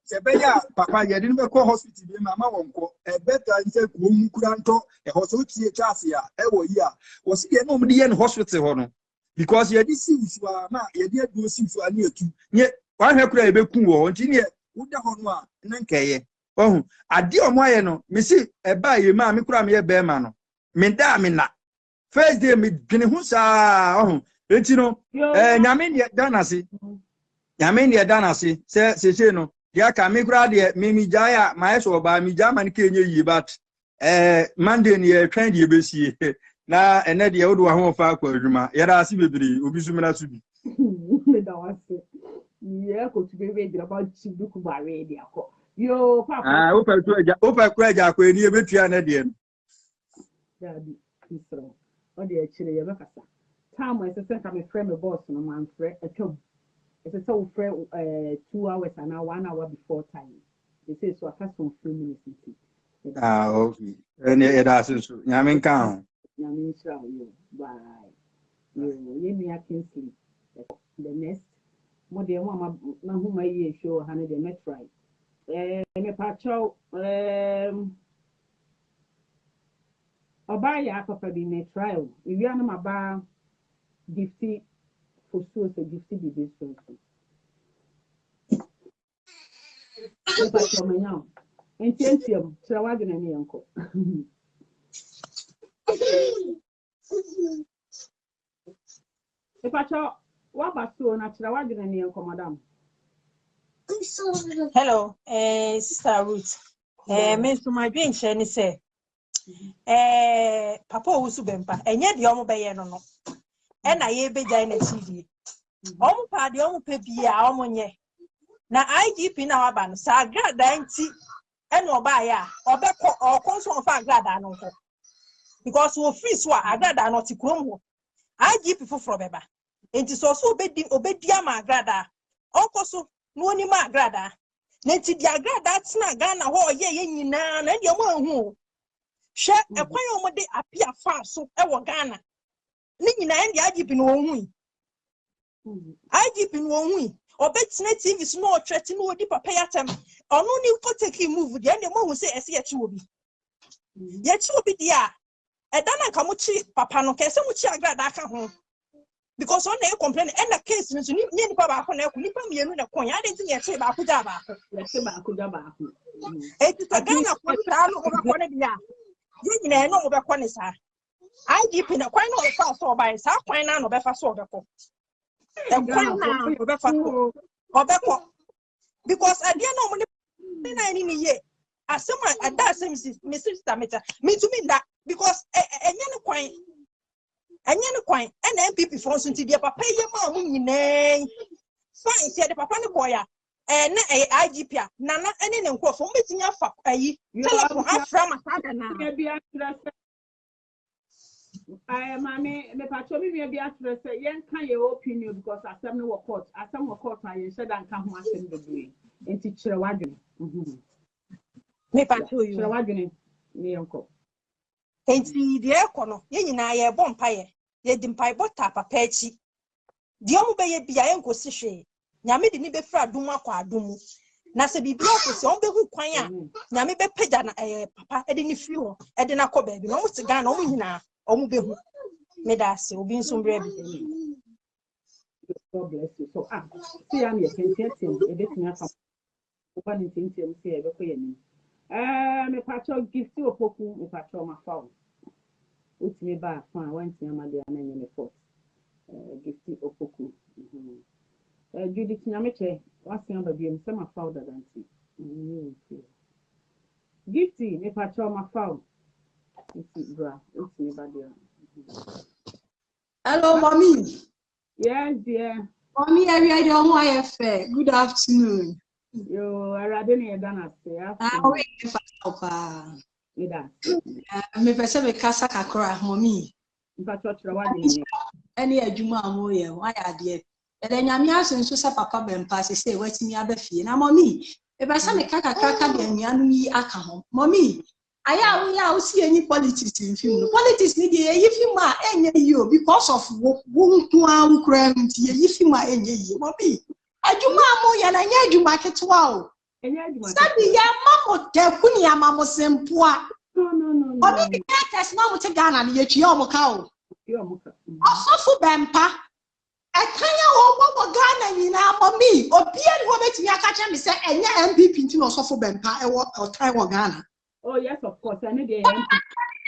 se beya papa ye de ni be ko hospital bi mama wonko better nse ko mu kuranto hospital tie chance ya wo yi a wo se ye no mu de ye no hospital ho no because ye di sifu a ma ye di adu sifu ani etu nye wa hwe kura ye be kun wo nti ne wo da ho no a na nkeye ohun ade omo aye no me si eba ye ma me kura me ye be ma no me da me na first day me dwene hu sa ohun enti no nyame ne danase nyame ne danase se no dia ka me kura de me jaya ma eso ba me jama ne kenye yi bat Monday ne ye twan de be sie na ene de wo do ho fa kwa adwuma ye da ase bebiri obi su mena su bi me da wase ye ko tu be dira ba chi du ku ba re dia ko yo papa o pa ku eja ko eni ebetua na de no daddy isro o de chire ye be kasa time ese se ka me frame me boss no man frɛ atwam ese se wo frɛ 2 hours and 1 hour before time they say so aka some few minutes okay eni e da so nyame nka ho nyame nshira yo bye yo ye mi akinsley the next mo de mo na hu ma ye show ha ne de metry me pacho oba ya papa bi me trial we anu ma ba gifty for so gifty bi be so me pacho me now entientiam trawa gina ni yanko me pacho wa ba so na trawa gina ni yanko madam. Hello, Sister Ruth. Me so my dream share ni say papa wusu bempa enye de omo beye no e na ye beja na TV omo pa de omo pe bia omo nye na IGP na waba no sa agrada nti e no ba ya obekọ okonso fa agrada no ko because wo free so agrada no ti krom ho IGP foforo beba enti so obedi ama agrada okoso no oni ma agrada na nti di agrada tina Ghana ho ye nyina na de omo ahu she ekwan omo de apia fa so e wo Ghana ni nyina ndi IGP no ohu IGP no ohu obetina TV so no threaten no odi papa yatem ono ni ko take move de ndi mo hu say ese ye chi obi dia edana ka mo chi papa no kese mo chi agrada aka ho because on they complain and the case means you need papa ko na ko nipa mienu na kon ya de tin ye che ba ko ja ba ko e ti ta Ghana ko ta no ko na bia ye nyina no mo be ko ne sa IGP na kwan no fa so ba sa kwan na no be fa so be ko e kwan na no be fa so obeko because ade na mo ni na ni ye asema ada sem me sister meta me to me that because enye ne kwan na MPP for so nti de papa ye ma mu nyinaa fine se de papa ne boya na IGP a nana ene ne nkofo mbetinya fa ayi telephone afra masada na bia trust mami me pacho mi bia trust yen kan your opinion because asem no court aye sheda nka ho asem bebre enti kire wadwene me pacho you kire wadwene ni yanko enti de ekono ye nyina ye bo mpaye ye di mpaye bota papa echi di omu be ye bia ye nkosi hwe nyame de ni be fra dum akwa adum na se bibia ofisi on be hu kwan a nyame be pagya na papa e de ni free ho e de na kɔ baabi na omo se Ghana omo nyina omo be hu me da se obi nso mbra bi God bless you. So see I'm your tension e be tia fa oba ni tension see e be ko yeni me pacho gift opoku me pacho ma fa utime ba fa wanti amade ananye me pot gift opoku Judy Kinyameche, what's the number? Be some found that anti. Gifty, if I show my found. Bra, it's me, badia. Hello, mommy. Yes, dear. Mommy, I read on YFA. Good afternoon. You are ready, Dana. I'm person with Casa Kakra, mommy. If I touch the wedding, any a Juma Moya, why are dear? And then Yamias and Susa Papa Ben Pass say, what's me other fee? Now, mommy, if I say Kaka Kaka, then Yanu Akahom, mommy. I see any politics in film. Politics need if you ma any you because of won't cram if you ma any mommy. I do mamma and I need you market wow. Study ya mamma, Tepunia mamma Sempua. No. Mommy, that's not what a gun and yet your cow. Also for Bampa. I can't Ghana, you know, mommy, or Pierre will make me a catch and say, and yeah, MP to also for Bampa or Taiwan Ghana. Oh, yes, of course. I need the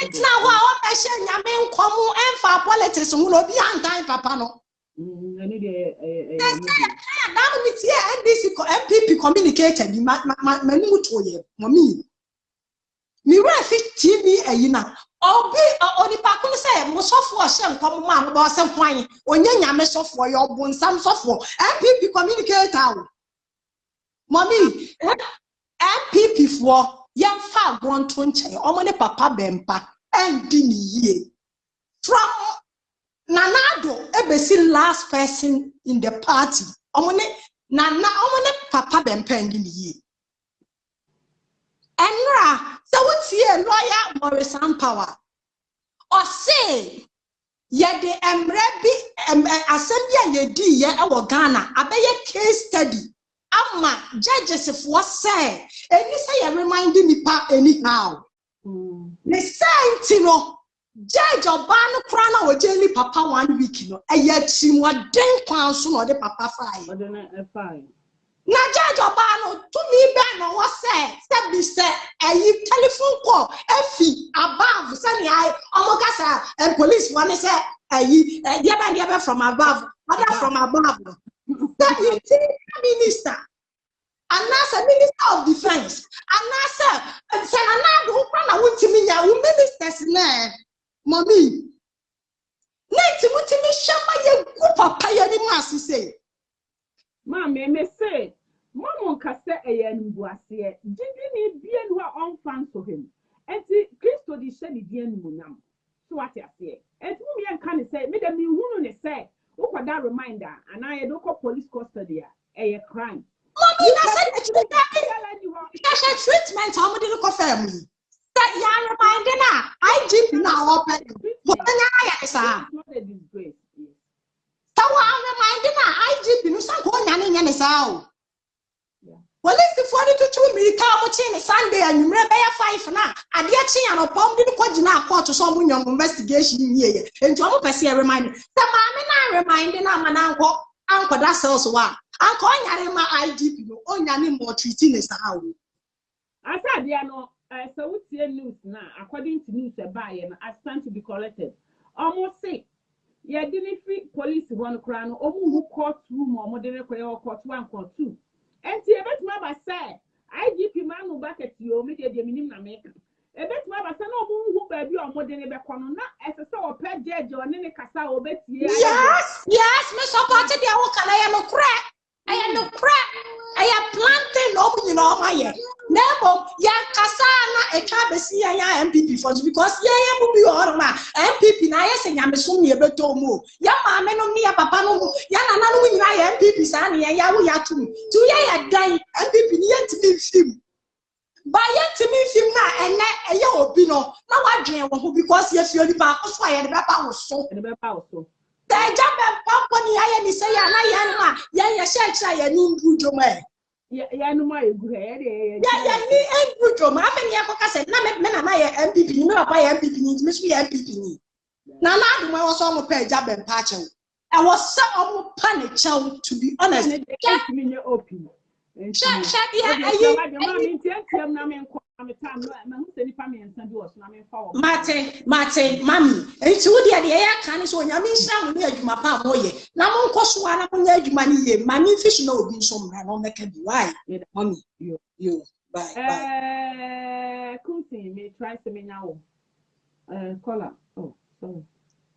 it's now what I say, Yamin Comu and for politics who will be anti Papano. I need a now it's here MPP communicated, my new mommy. Me were 15 a year. Oh, be only Pakun say, most software shall come man, boss and wine, or Yanya software, your bone, some software, MPP communicate out. Mommy, MPP for. Young far grown 20, Omone Papa Bempa, and Dini ye. From Nanado, Ebesi last person in the party. Omone Papa Bempa and Dini ye. And Ra, so what's here, lawyer Morris Power? Or say, ye de Emrebi, Assembly ye di ye our Ghana, a case study. Ama judges if what say, and you say you're reminding me anyhow. The same thing, judge or ban crown or jelly papa 1 week, and yet she was then council or the papa 5. Now, judge or ban to me, ban or what say, step be said, and you telephone call, Effie above, sunny eye, Omogasa, and police one is said, and from above, other from above. That you minister, and as a minister of defense, and as a who run away to me, who ministers now, mommy. Nancy, what to me, Shama, you go papa, you must say. Mammy, may say, Mamma Cassa a Boisier, didn't be who are on fans for him, and see Christo di Shelly Dian Munam. So what I say, and whom you can say, me the me say. Look at that reminder, and I don't call police custody a crime. Mommy, that's a treatment. How many look of family? That young reminder now. I did now open. What is not a disgrace. So I'm reminding now. I did no some one and is out. Well, it's the 42 me come Sunday and you remember 5 now. And yet, she and a bomb didn't quite now court to some young investigation here. And to almost a reminder. The mammy reminding I'm an uncle that's also one. I'm calling my IGP, only more treating is how. I said, no, so what's your news now? According to news, a buyer I stand to be collected. Almost say, yeah, didn't free police 1 crown, or who courtroom or modern court 1 court 2. And see, a bit mama said, IGP man will back at you, media the minimum American. A bit mama said, no, who baby or more than a backon, not as a sort of pet judge or any cassa or bet. Yes, Miss Opati, I am a crack. I am no crack. I am planting open in all my year. Never, ya Cassana, a cabesi, I am MPP for because ya will be all my MPP. Now, yes, and I'm assuming a better move. Ya, mamma, no, me, papa, no, Yana, no, I MPP, Sani, and Yahu Yatu. 2 years, dying, MPP, yet to be him. By yet to be him now, and that a yo, Pino. Now I dream because yes, you're the back, so I had the papa was so. The job and company I any say na ya share ya ni mbujo ma. Ya no ma egu he Ya ni mbujo ma afeni akoka say na me na ya MPP ni me papa ya MPP ni me so ya MPP ni. Na do ma was on pay job and patch. I was some panic child to be honest. Me open. Shut Mate, mami. It's would the air can so Yamin near you, my palm moye. Now, Coswana, money, mammy fish no be some no make a be why. Mommy, you, bye. Kunsi may try to me now. Color. Oh, sorry.